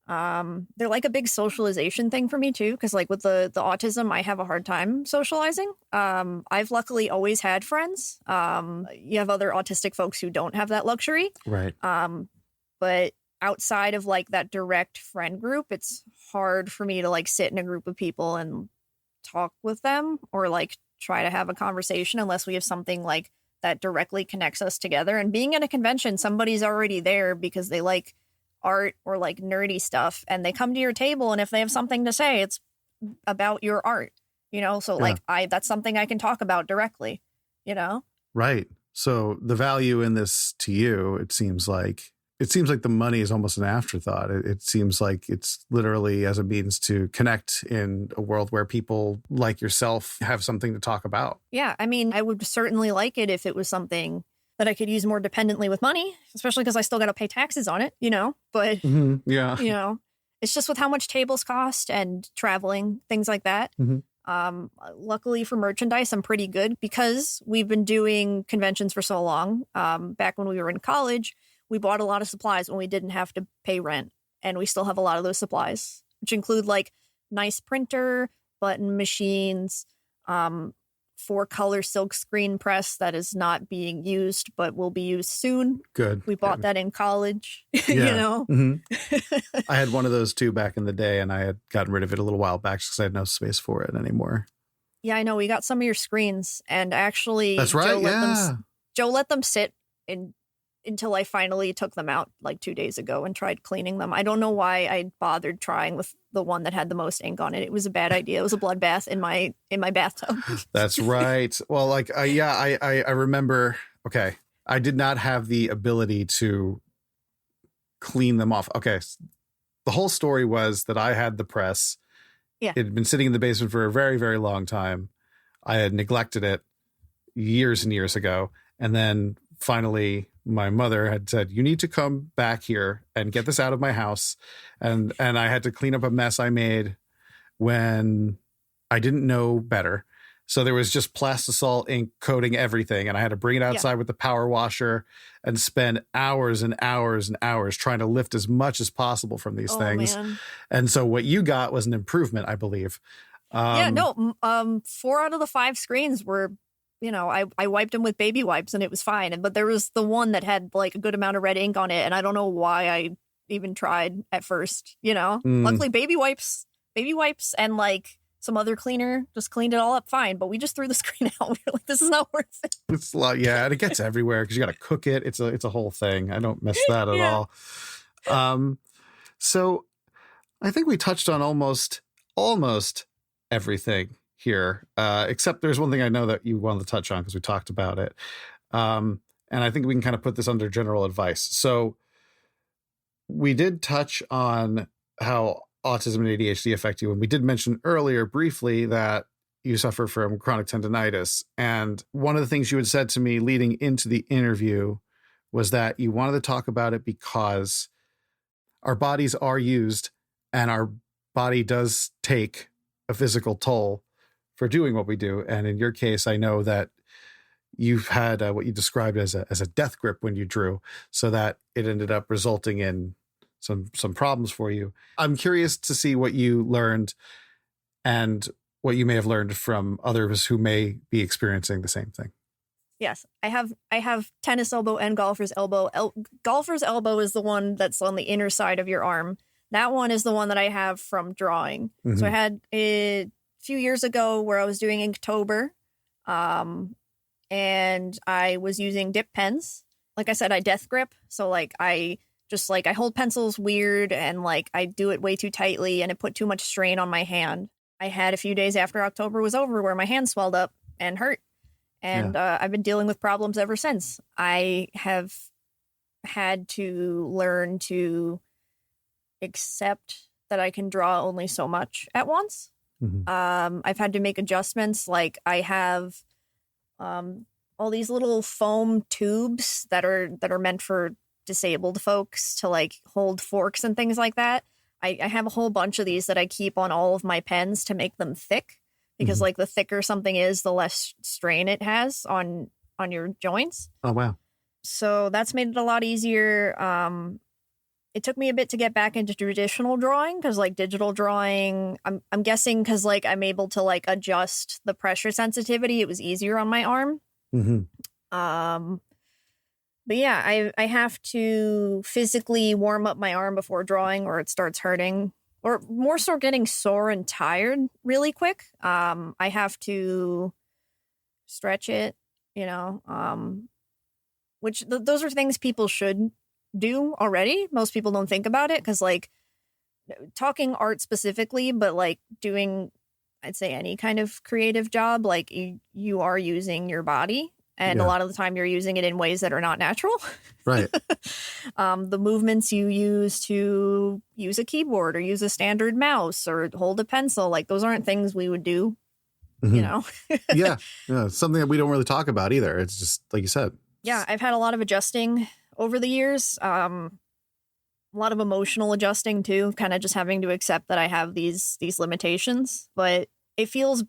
they're like a big socialization thing for me too, because like with the autism, I have a hard time socializing. I've luckily always had friends. You have other autistic folks who don't have that luxury, right? But outside of like that direct friend group, it's hard for me to like sit in a group of people and talk with them or like try to have a conversation unless we have something like that directly connects us together. And being at a convention, somebody's already there because they like art or like nerdy stuff, and they come to your table, and if they have something to say, it's about your art, so like that's something I can talk about directly, Right. So the value in this to you, it seems like the money is almost an afterthought. It seems like it's literally as a means to connect in a world where people like yourself have something to talk about. Yeah. I mean, I would certainly like it if it was something that I could use more dependently with money, especially because I still got to pay taxes on it, but, it's just with how much tables cost and traveling, things like that. Luckily for merchandise, I'm pretty good because we've been doing conventions for so long. Back when we were in college, we bought a lot of supplies when we didn't have to pay rent, and we still have a lot of those supplies, which include like nice printer, button machines, 4-color silk screen press that is not being used but will be used soon. Good. We bought that in college. I had one of those too back in the day, and I had gotten rid of it a little while back because I had no space for it anymore. Yeah, I know. We got some of your screens, and actually, that's right. Joe let them sit until I finally took them out like 2 days ago and tried cleaning them. I don't know why I bothered trying with the one that had the most ink on it. It was a bad idea. It was a bloodbath in my bathtub. That's right. Well, like, I remember, okay, I did not have the ability to clean them off. Okay. The whole story was that I had the press. Yeah. It had been sitting in the basement for a very, very long time. I had neglected it years and years ago. And then finally, my mother had said, "You need to come back here and get this out of my house." And I had to clean up a mess I made when I didn't know better. So there was just plastisol ink coating everything. And I had to bring it outside with the power washer and spend hours and hours and hours trying to lift as much as possible from these things. Man. And so what you got was an improvement, I believe. 4 out of the 5 screens were, I wiped them with baby wipes and it was fine. But there was the one that had like a good amount of red ink on it. And I don't know why I even tried at first, Luckily, baby wipes and like some other cleaner just cleaned it all up fine. But we just threw the screen out. We were like, this is not worth it. It's a lot. Yeah. And it gets everywhere because you got to cook it. It's a whole thing. I don't miss that at all. So I think we touched on almost everything here, except there's one thing I know that you wanted to touch on because we talked about it. And I think we can kind of put this under general advice. So we did touch on how autism and ADHD affect you. And we did mention earlier briefly that you suffer from chronic tendonitis. And one of the things you had said to me leading into the interview was that you wanted to talk about it because our bodies are used and our body does take a physical toll for doing what we do. And in your case, I know that you've had what you described as a death grip when you drew, so that it ended up resulting in some problems for you. I'm curious to see what you learned and what you may have learned from others who may be experiencing the same thing. Yes, I have tennis elbow and golfer's elbow. Golfer's elbow is the one that's on the inner side of your arm. That one is the one that I have from drawing. Mm-hmm. So I had a few years ago where I was doing Inktober, and I was using dip pens. Like I said, I death grip. So like I hold pencils weird, and like I do it way too tightly, and it put too much strain on my hand. I had a few days after October was over where my hand swelled up and hurt. And I've been dealing with problems ever since. I have had to learn to accept that I can draw only so much at once. Mm-hmm. I've had to make adjustments. Like I have all these little foam tubes that are meant for disabled folks to like hold forks and things like that. I have a whole bunch of these that I keep on all of my pens to make them thick. Because like the thicker something is, the less strain it has on your joints. Oh, wow. So that's made it a lot easier. It took me a bit to get back into traditional drawing because like digital drawing, I'm guessing because like I'm able to like adjust the pressure sensitivity. It was easier on my arm. Mm-hmm. But yeah, I have to physically warm up my arm before drawing or it starts hurting. Or more so getting sore and tired really quick. I have to stretch it, which those are things people should do already. Most people don't think about it because like talking art specifically, but like doing, I'd say any kind of creative job, like you are using your body. And a lot of the time you're using it in ways that are not natural. Right. The movements you use to use a keyboard or use a standard mouse or hold a pencil, like those aren't things we would do, Yeah. Something that we don't really talk about either. It's just like you said. Yeah. I've had a lot of adjusting over the years. A lot of emotional adjusting too, kind of just having to accept that I have these limitations. But it feels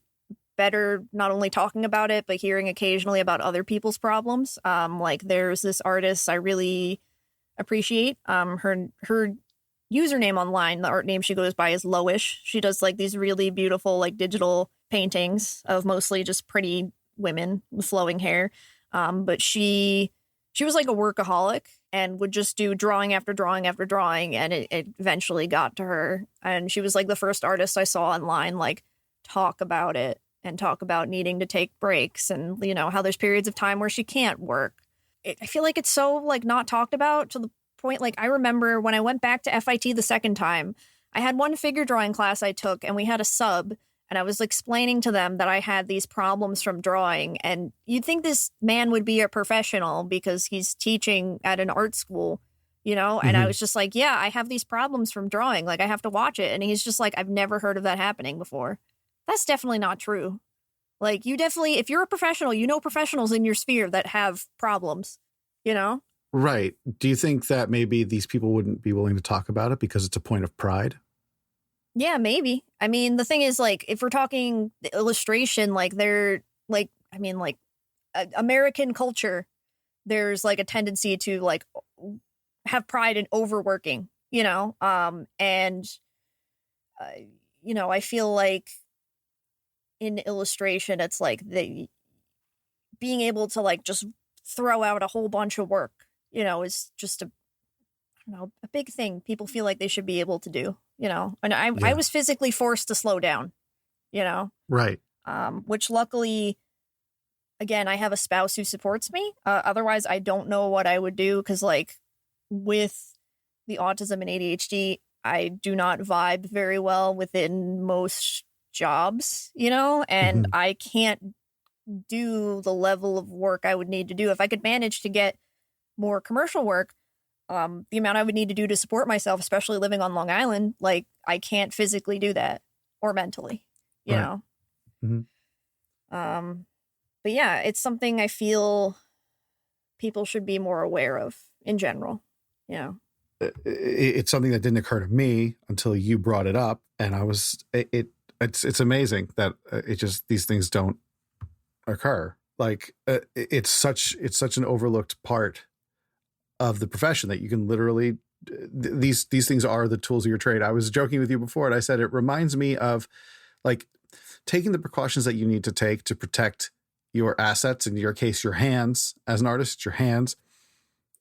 better not only talking about it, but hearing occasionally about other people's problems. Like there's this artist I really appreciate. Her username online, the art name she goes by is Lowish. She does like these really beautiful like digital paintings of mostly just pretty women with flowing hair. But she was like a workaholic and would just do drawing after drawing after drawing, and it eventually got to her. And she was like the first artist I saw online like talk about it. And talk about needing to take breaks and, how there's periods of time where she can't work. I feel like it's so, like, not talked about to the point, like, I remember when I went back to FIT the second time, I had one figure drawing class I took, and we had a sub, and I was explaining to them that I had these problems from drawing, and you'd think this man would be a professional because he's teaching at an art school, and I was just like, yeah, I have these problems from drawing, like, I have to watch it, and he's just like, I've never heard of that happening before. That's definitely not true. Like, you definitely, if you're a professional, professionals in your sphere that have problems, Right. Do you think that maybe these people wouldn't be willing to talk about it because it's a point of pride? Yeah, maybe. I mean, the thing is, like, if we're talking the illustration, like, they're, like, I mean, like, American culture, there's, like, a tendency to, like, have pride in overworking, and, I feel like in illustration, it's like being able to like just throw out a whole bunch of work, is just a big thing people feel like they should be able to do, and I was physically forced to slow down, Right. Which luckily, again, I have a spouse who supports me. Otherwise I don't know what I would do. 'Cause like with the autism and ADHD, I do not vibe very well within most jobs, and I can't do the level of work I would need to do. If I could manage to get more commercial work, the amount I would need to do to support myself, especially living on Long Island, like I can't physically do that or mentally, you know? Mm-hmm. But yeah, it's something I feel people should be more aware of in general. It's something that didn't occur to me until you brought it up, and it's amazing that these things don't occur. Like it's such an overlooked part of the profession that you can literally these things are the tools of your trade. I was joking with you before, and I said it reminds me of like taking the precautions that you need to take to protect your assets. In your case, your hands. As an artist, it's your hands.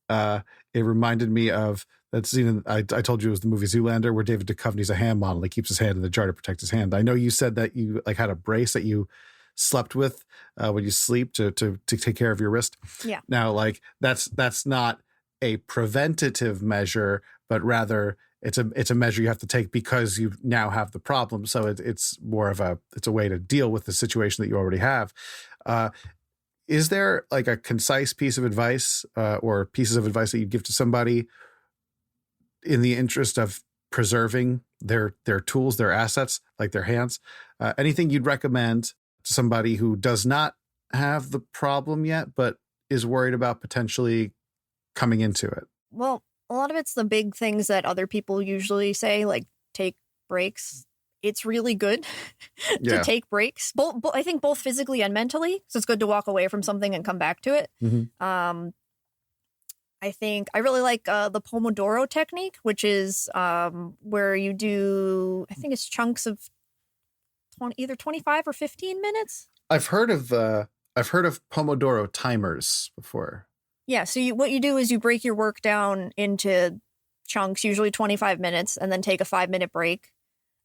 It reminded me of that scene. I told you it was the movie Zoolander, where David Duchovny's a hand model. He keeps his hand in the jar to protect his hand. I know you said that you like had a brace that you slept with when you sleep to take care of your wrist. Yeah. Now, like that's not a preventative measure, but rather it's a measure you have to take because you now have the problem. So it's more of a way to deal with the situation that you already have. Is there like a concise piece of advice or pieces of advice that you'd give to somebody in the interest of preserving their tools, their assets, like their hands? Anything you'd recommend to somebody who does not have the problem yet, but is worried about potentially coming into it? Well, a lot of it's the big things that other people usually say, like take breaks. It's really good to take breaks. I think both physically and mentally. So it's good to walk away from something and come back to it. Mm-hmm. I think I really like the Pomodoro Technique, which is where you do, I think it's chunks of either 25 or 15 minutes. I've heard of Pomodoro timers before. Yeah. So what you do is you break your work down into chunks, usually 25 minutes, and then take a 5-minute break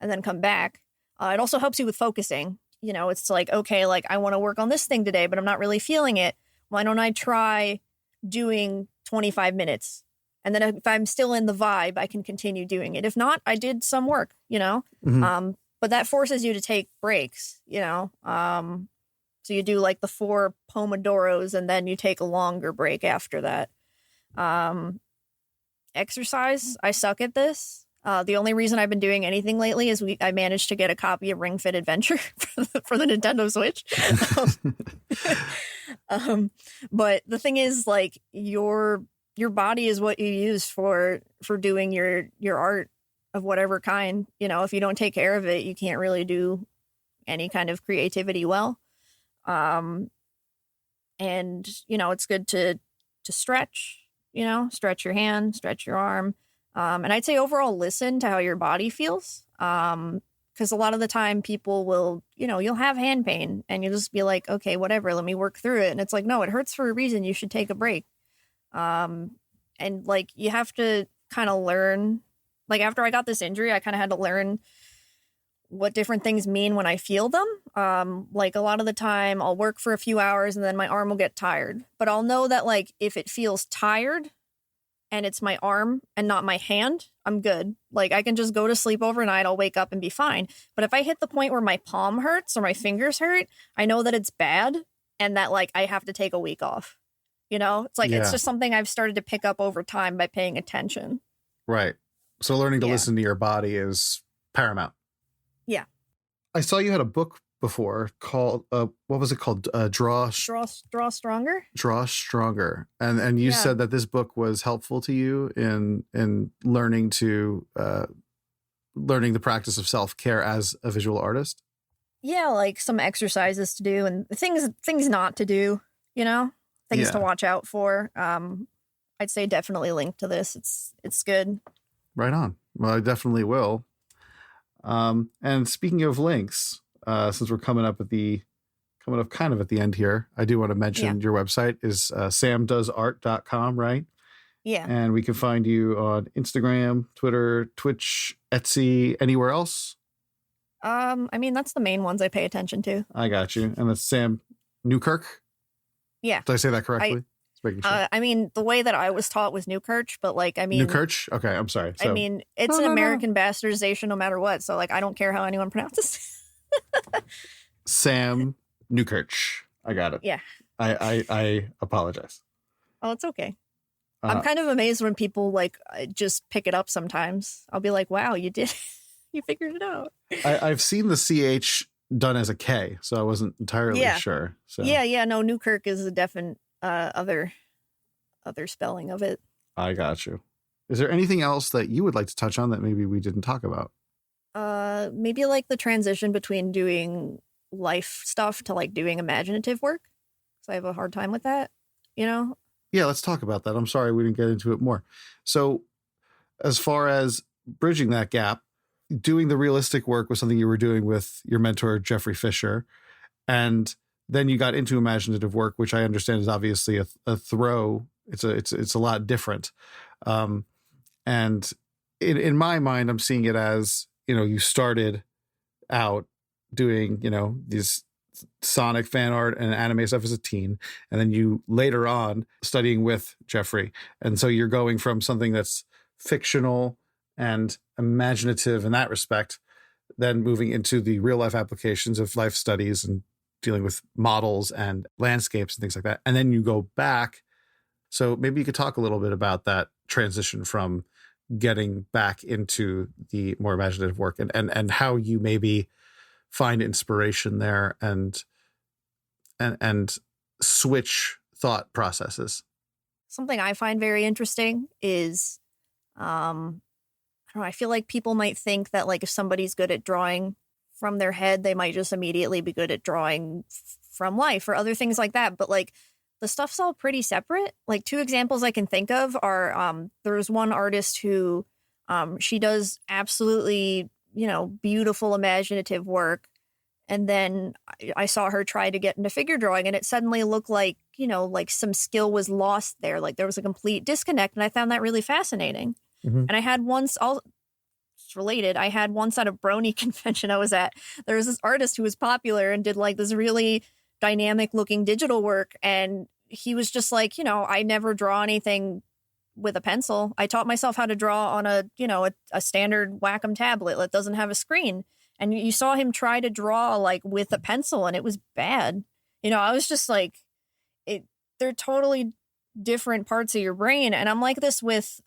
and then come back. It also helps you with focusing. It's like, okay, like I want to work on this thing today, but I'm not really feeling it. Why don't I try doing 25 minutes? And then if I'm still in the vibe, I can continue doing it. If not, I did some work, Mm-hmm. But that forces you to take breaks, so you do like the 4 Pomodoros and then you take a longer break after that. Exercise, I suck at this. The only reason I've been doing anything lately is I managed to get a copy of Ring Fit Adventure for the Nintendo Switch. But the thing is, like, your body is what you use for doing your art of whatever kind. If you don't take care of it, you can't really do any kind of creativity well. And it's good to stretch, stretch your hand, stretch your arm. And I'd say overall listen to how your body feels. Because a lot of the time people will, you'll have hand pain and you'll just be like, okay, whatever, let me work through it. And it's like, no, it hurts for a reason. You should take a break. And like, you have to kind of learn, like after I got this injury, I kind of had to learn what different things mean when I feel them. Like a lot of the time I'll work for a few hours and then my arm will get tired, but I'll know that like, if it feels tired and it's my arm and not my hand, I'm good. Like I can just go to sleep overnight. I'll wake up and be fine. But if I hit the point where my palm hurts or my fingers hurt, I know that it's bad and that like I have to take a week off. It's like, It's just something I've started to pick up over time by paying attention. Right. So learning to listen to your body is paramount. Yeah. I saw you had a book before called, what was it called? Draw Stronger. Draw Stronger. And you said that this book was helpful to you in learning the practice of self-care as a visual artist. Yeah. Like some exercises to do and things not to do, things to watch out for. I'd say definitely link to this. It's good. Right on. Well, I definitely will. And speaking of links, since we're coming up kind of at the end here, I do want to mention your website is samdoesart.com, right? Yeah. And we can find you on Instagram, Twitter, Twitch, Etsy, anywhere else? I mean, that's the main ones I pay attention to. I got you. And that's Sam Neukirch? Yeah. Did I say that correctly? Sure. I mean, the way that I was taught was Neukirch, but like, I mean... Neukirch? Okay, I'm sorry. So, I mean, it's an American bastardization no matter what, so like, I don't care how anyone pronounces it. Sam Neukirch. I got it. Yeah. I apologize. Oh, it's okay. I'm kind of amazed when people like just pick it up sometimes. I'll be like, wow, you did. You figured it out. I've seen the CH done as a K, so I wasn't entirely sure. So. Yeah. No, Neukirch is a definite other other spelling of it. I got you. Is there anything else that you would like to touch on that maybe we didn't talk about? Maybe like the transition between doing life stuff to like doing imaginative work. So I have a hard time with that, you know? Yeah, let's talk about that. I'm sorry we didn't get into it more. So as far as bridging that gap, doing the realistic work was something you were doing with your mentor, Jeffrey Fisher. And then you got into imaginative work, which I understand is obviously a throw. It's a lot different. And in my mind, I'm seeing it as, you started out doing, these Sonic fan art and anime stuff as a teen. And then you later on studying with Jeffrey. And so you're going from something that's fictional and imaginative in that respect, then moving into the real life applications of life studies and dealing with models and landscapes and things like that. And then you go back. So maybe you could talk a little bit about that transition from getting back into the more imaginative work and how you maybe find inspiration there and switch thought processes. Something I find very interesting is, I don't know, I feel like people might think that like if somebody's good at drawing from their head, they might just immediately be good at drawing from life or other things like that. But like the stuff's all pretty separate. Like 2 examples I can think of are there's one artist who she does absolutely, beautiful imaginative work. And then I saw her try to get into figure drawing and it suddenly looked like, like some skill was lost there. Like there was a complete disconnect. And I found that really fascinating. Mm-hmm. And I had once, it's related, I had once at a Brony convention I was at, there was this artist who was popular and did like this really dynamic looking digital work. And he was just like, I never draw anything with a pencil. I taught myself how to draw on a standard Wacom tablet that doesn't have a screen. And you saw him try to draw like with a pencil and it was bad. I was just like, they're totally different parts of your brain. And I'm like this with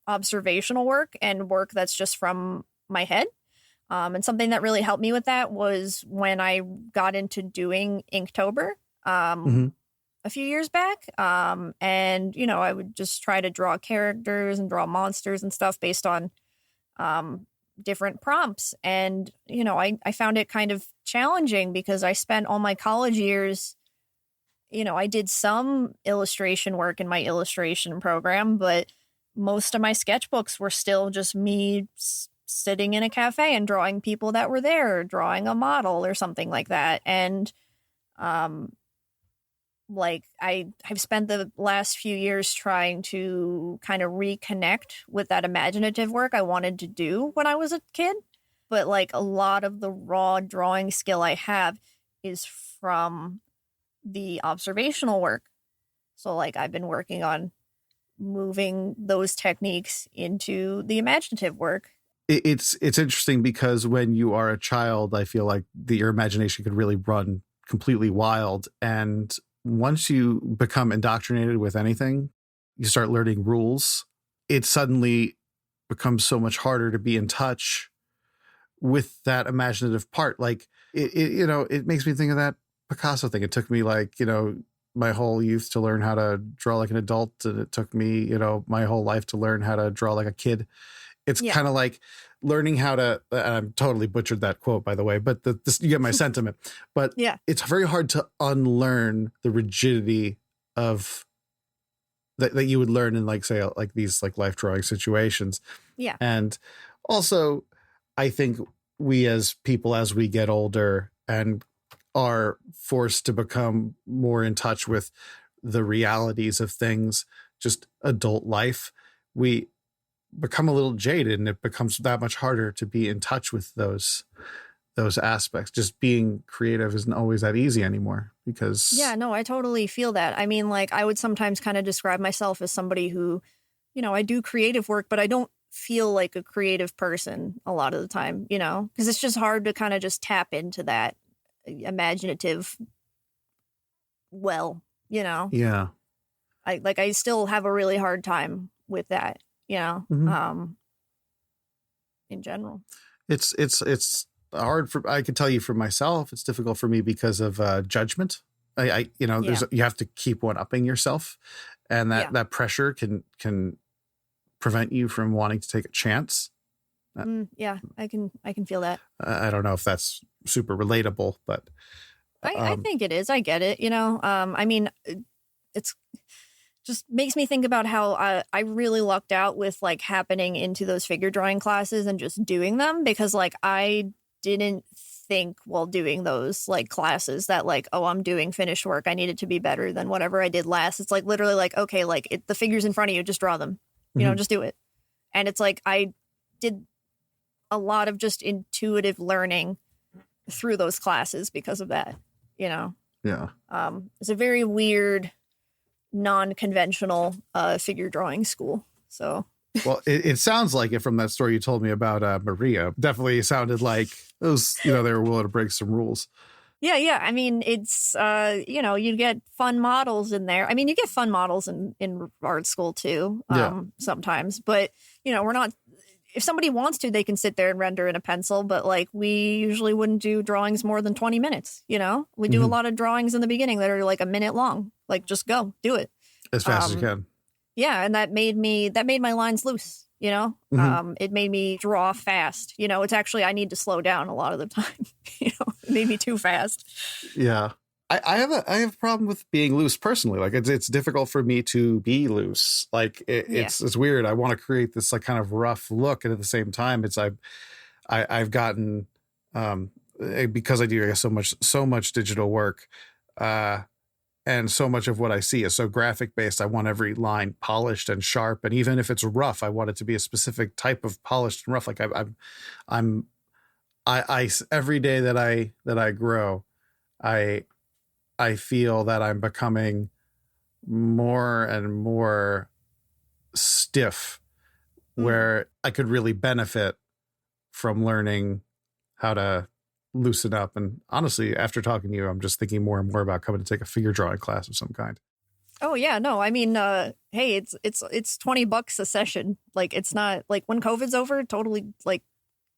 observational work and work that's just from my head. And something that really helped me with that was when I got into doing Inktober a few years back. And, I would just try to draw characters and draw monsters and stuff based on different prompts. And, I found it kind of challenging because I spent all my college years, I did some illustration work in my illustration program, but most of my sketchbooks were still just me sitting in a cafe and drawing people that were there, or drawing a model or something like that. And I've spent the last few years trying to kind of reconnect with that imaginative work I wanted to do when I was a kid. But like a lot of the raw drawing skill I have is from the observational work. So like I've been working on moving those techniques into the imaginative work. It's interesting because when you are a child, I feel like your imagination could really run completely wild. And once you become indoctrinated with anything, you start learning rules. It suddenly becomes so much harder to be in touch with that imaginative part. Like it makes me think of that Picasso thing. It took me my whole youth to learn how to draw like an adult. And it took me, my whole life to learn how to draw like a kid. It's kind of like learning how to, and I'm totally butchered that quote, by the way, but you get my sentiment. But it's very hard to unlearn the rigidity of that you would learn in like, say, like these like life drawing situations. Yeah. And also, I think we as people, as we get older and are forced to become more in touch with the realities of things, just adult life, we become a little jaded and it becomes that much harder to be in touch with those aspects. Just being creative isn't always that easy anymore because I totally feel that. I mean, like I would sometimes kind of describe myself as somebody who, I do creative work, but I don't feel like a creative person a lot of the time, because it's just hard to kind of just tap into that imaginative yeah, I still have a really hard time with that, in general. It's hard I could tell you for myself, it's difficult for me because of judgment. You have to keep one-upping yourself. and Yeah. that pressure can prevent you from wanting to take a chance. Yeah, I can feel that. I don't know if that's super relatable, but I think it is. I get it. I mean, it's just makes me think about how I really lucked out with like happening into those figure drawing classes and just doing them, because like I didn't think while doing those like classes that like, oh, I'm doing finished work, I need it to be better than whatever I did last. It's like literally like, okay, like the figures in front of you, just draw them, just do it. And it's like I did a lot of just intuitive learning through those classes because of that. Yeah. It's a very weird, non-conventional figure drawing school. So, well, it sounds like it from that story you told me about Maria. Definitely sounded like it was, they were willing to break some rules. Yeah. I mean, it's, you get fun models in there. I mean, you get fun models in art school too, sometimes. But, we're not, if somebody wants to, they can sit there and render in a pencil. But like, we usually wouldn't do drawings more than 20 minutes, We do a lot of drawings in the beginning that are like a minute long. Like, just go, do it. As fast as you can. Yeah, and that made my lines loose, It made me draw fast. It's actually, I need to slow down a lot of the time. It made me too fast. Yeah. I have a problem with being loose personally. Like it's difficult for me to be loose. Like it's weird. I want to create this like kind of rough look, and at the same time, I've gotten because I do I guess so much digital work, and so much of what I see is so graphic based. I want every line polished and sharp, and even if it's rough, I want it to be a specific type of polished and rough. Like I every day that I grow, I feel that I'm becoming more and more stiff, where I could really benefit from learning how to loosen up. And honestly, after talking to you, I'm just thinking more and more about coming to take a figure drawing class of some kind. Oh yeah, no, I mean, hey, it's $20 a session. Like, it's not like when COVID's over, totally like.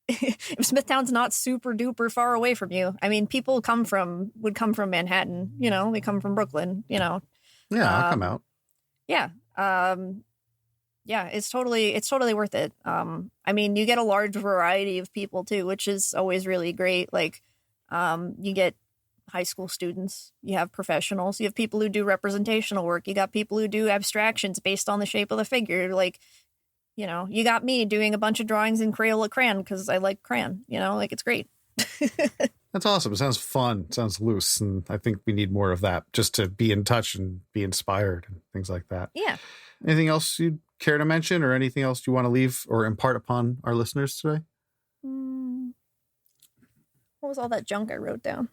If Smithtown's not super duper far away from you, I mean, people would come from Manhattan, they come from Brooklyn, Yeah, I'll come out. Yeah. Yeah, it's totally worth it. I mean, you get a large variety of people too, which is always really great. Like, you get high school students, you have professionals, you have people who do representational work, you got people who do abstractions based on the shape of the figure. Like, you got me doing a bunch of drawings in Crayola crayon because I like crayon, like it's great. That's awesome. It sounds fun. It sounds loose. And I think we need more of that just to be in touch and be inspired and things like that. Yeah. Anything else you'd care to mention, or anything else you want to leave or impart upon our listeners today? What was all that junk I wrote down?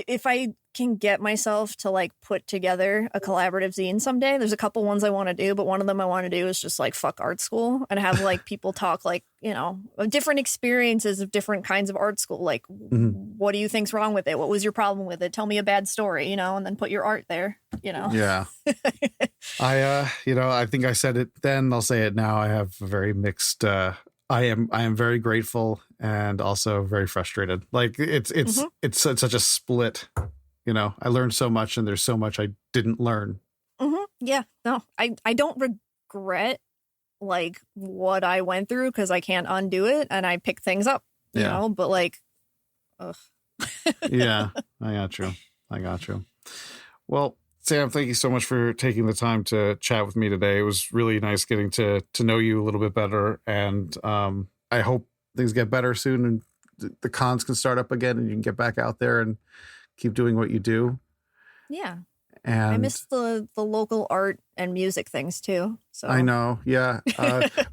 If I can get myself to like put together a collaborative zine someday, there's a couple ones I want to do, but one of them I want to do is just like fuck art school and have like people talk like, different experiences of different kinds of art school. Like, what do you think's wrong with it? What was your problem with it? Tell me a bad story, and then put your art there, Yeah. I think I said it then, I'll say it now. I have a very mixed, I am very grateful and also very frustrated. Like it's such a split, I learned so much and there's so much I didn't learn. Yeah, no, I don't regret like what I went through because I can't undo it and I pick things up, you know, but like, ugh. Yeah, I got you. Well, Sam, thank you so much for taking the time to chat with me today. It was really nice getting to know you a little bit better. And I hope things get better soon and the cons can start up again and you can get back out there and keep doing what you do. Yeah. And I miss the local art and music things too. So I know. Yeah.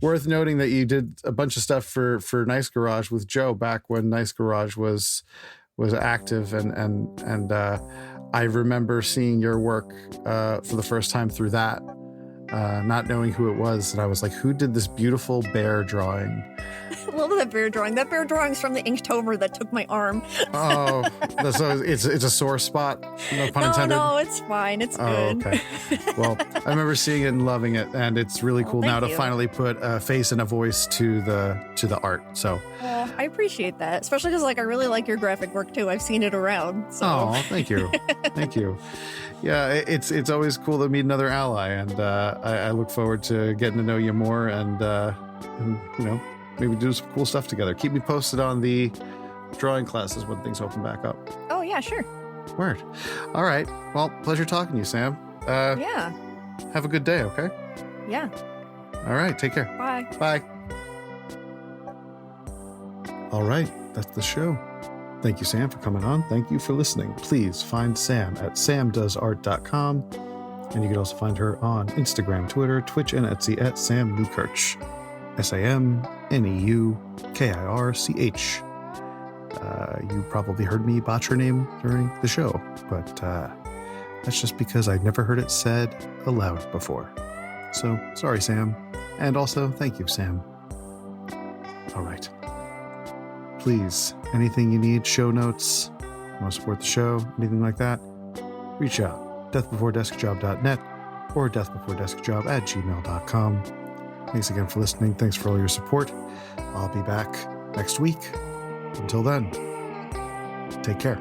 Worth noting that you did a bunch of stuff for Nice Garage with Joe back when Nice Garage was active. And I remember seeing your work for the first time through that. not knowing who it was. And I was like, who did this beautiful bear drawing? I love that bear drawing. That bear drawing's from the Inktober that took my arm. Oh, so it's a sore spot? No pun intended? No, it's fine. It's good. Okay. Well, I remember seeing it and loving it, and it's really cool now to finally put a face and a voice to the art. So I appreciate that, especially because I really like your graphic work too. I've seen it around. So. Oh, thank you. Thank you. Yeah, it's always cool to meet another ally, and I look forward to getting to know you more, and maybe do some cool stuff together. Keep me posted on the drawing classes when things open back up. Oh, yeah, sure. Word. All right. Well, pleasure talking to you, Sam. Yeah. Have a good day, okay? Yeah. All right. Take care. Bye. Bye. All right. That's the show. Thank you, Sam, for coming on. Thank you for listening. Please find Sam at samdoesart.com. And you can also find her on Instagram, Twitter, Twitch, and Etsy at Sam Neukirch. SamNeukirch. You probably heard me botch her name during the show, but that's just because I'd never heard it said aloud before. So, sorry, Sam. And also, thank you, Sam. All right. Please, anything you need, show notes, want to support the show, anything like that, reach out. deathbeforedeskjob.net or deathbeforedeskjob@gmail.com. Thanks again for listening. Thanks for all your support. I'll be back next week. Until then, take care.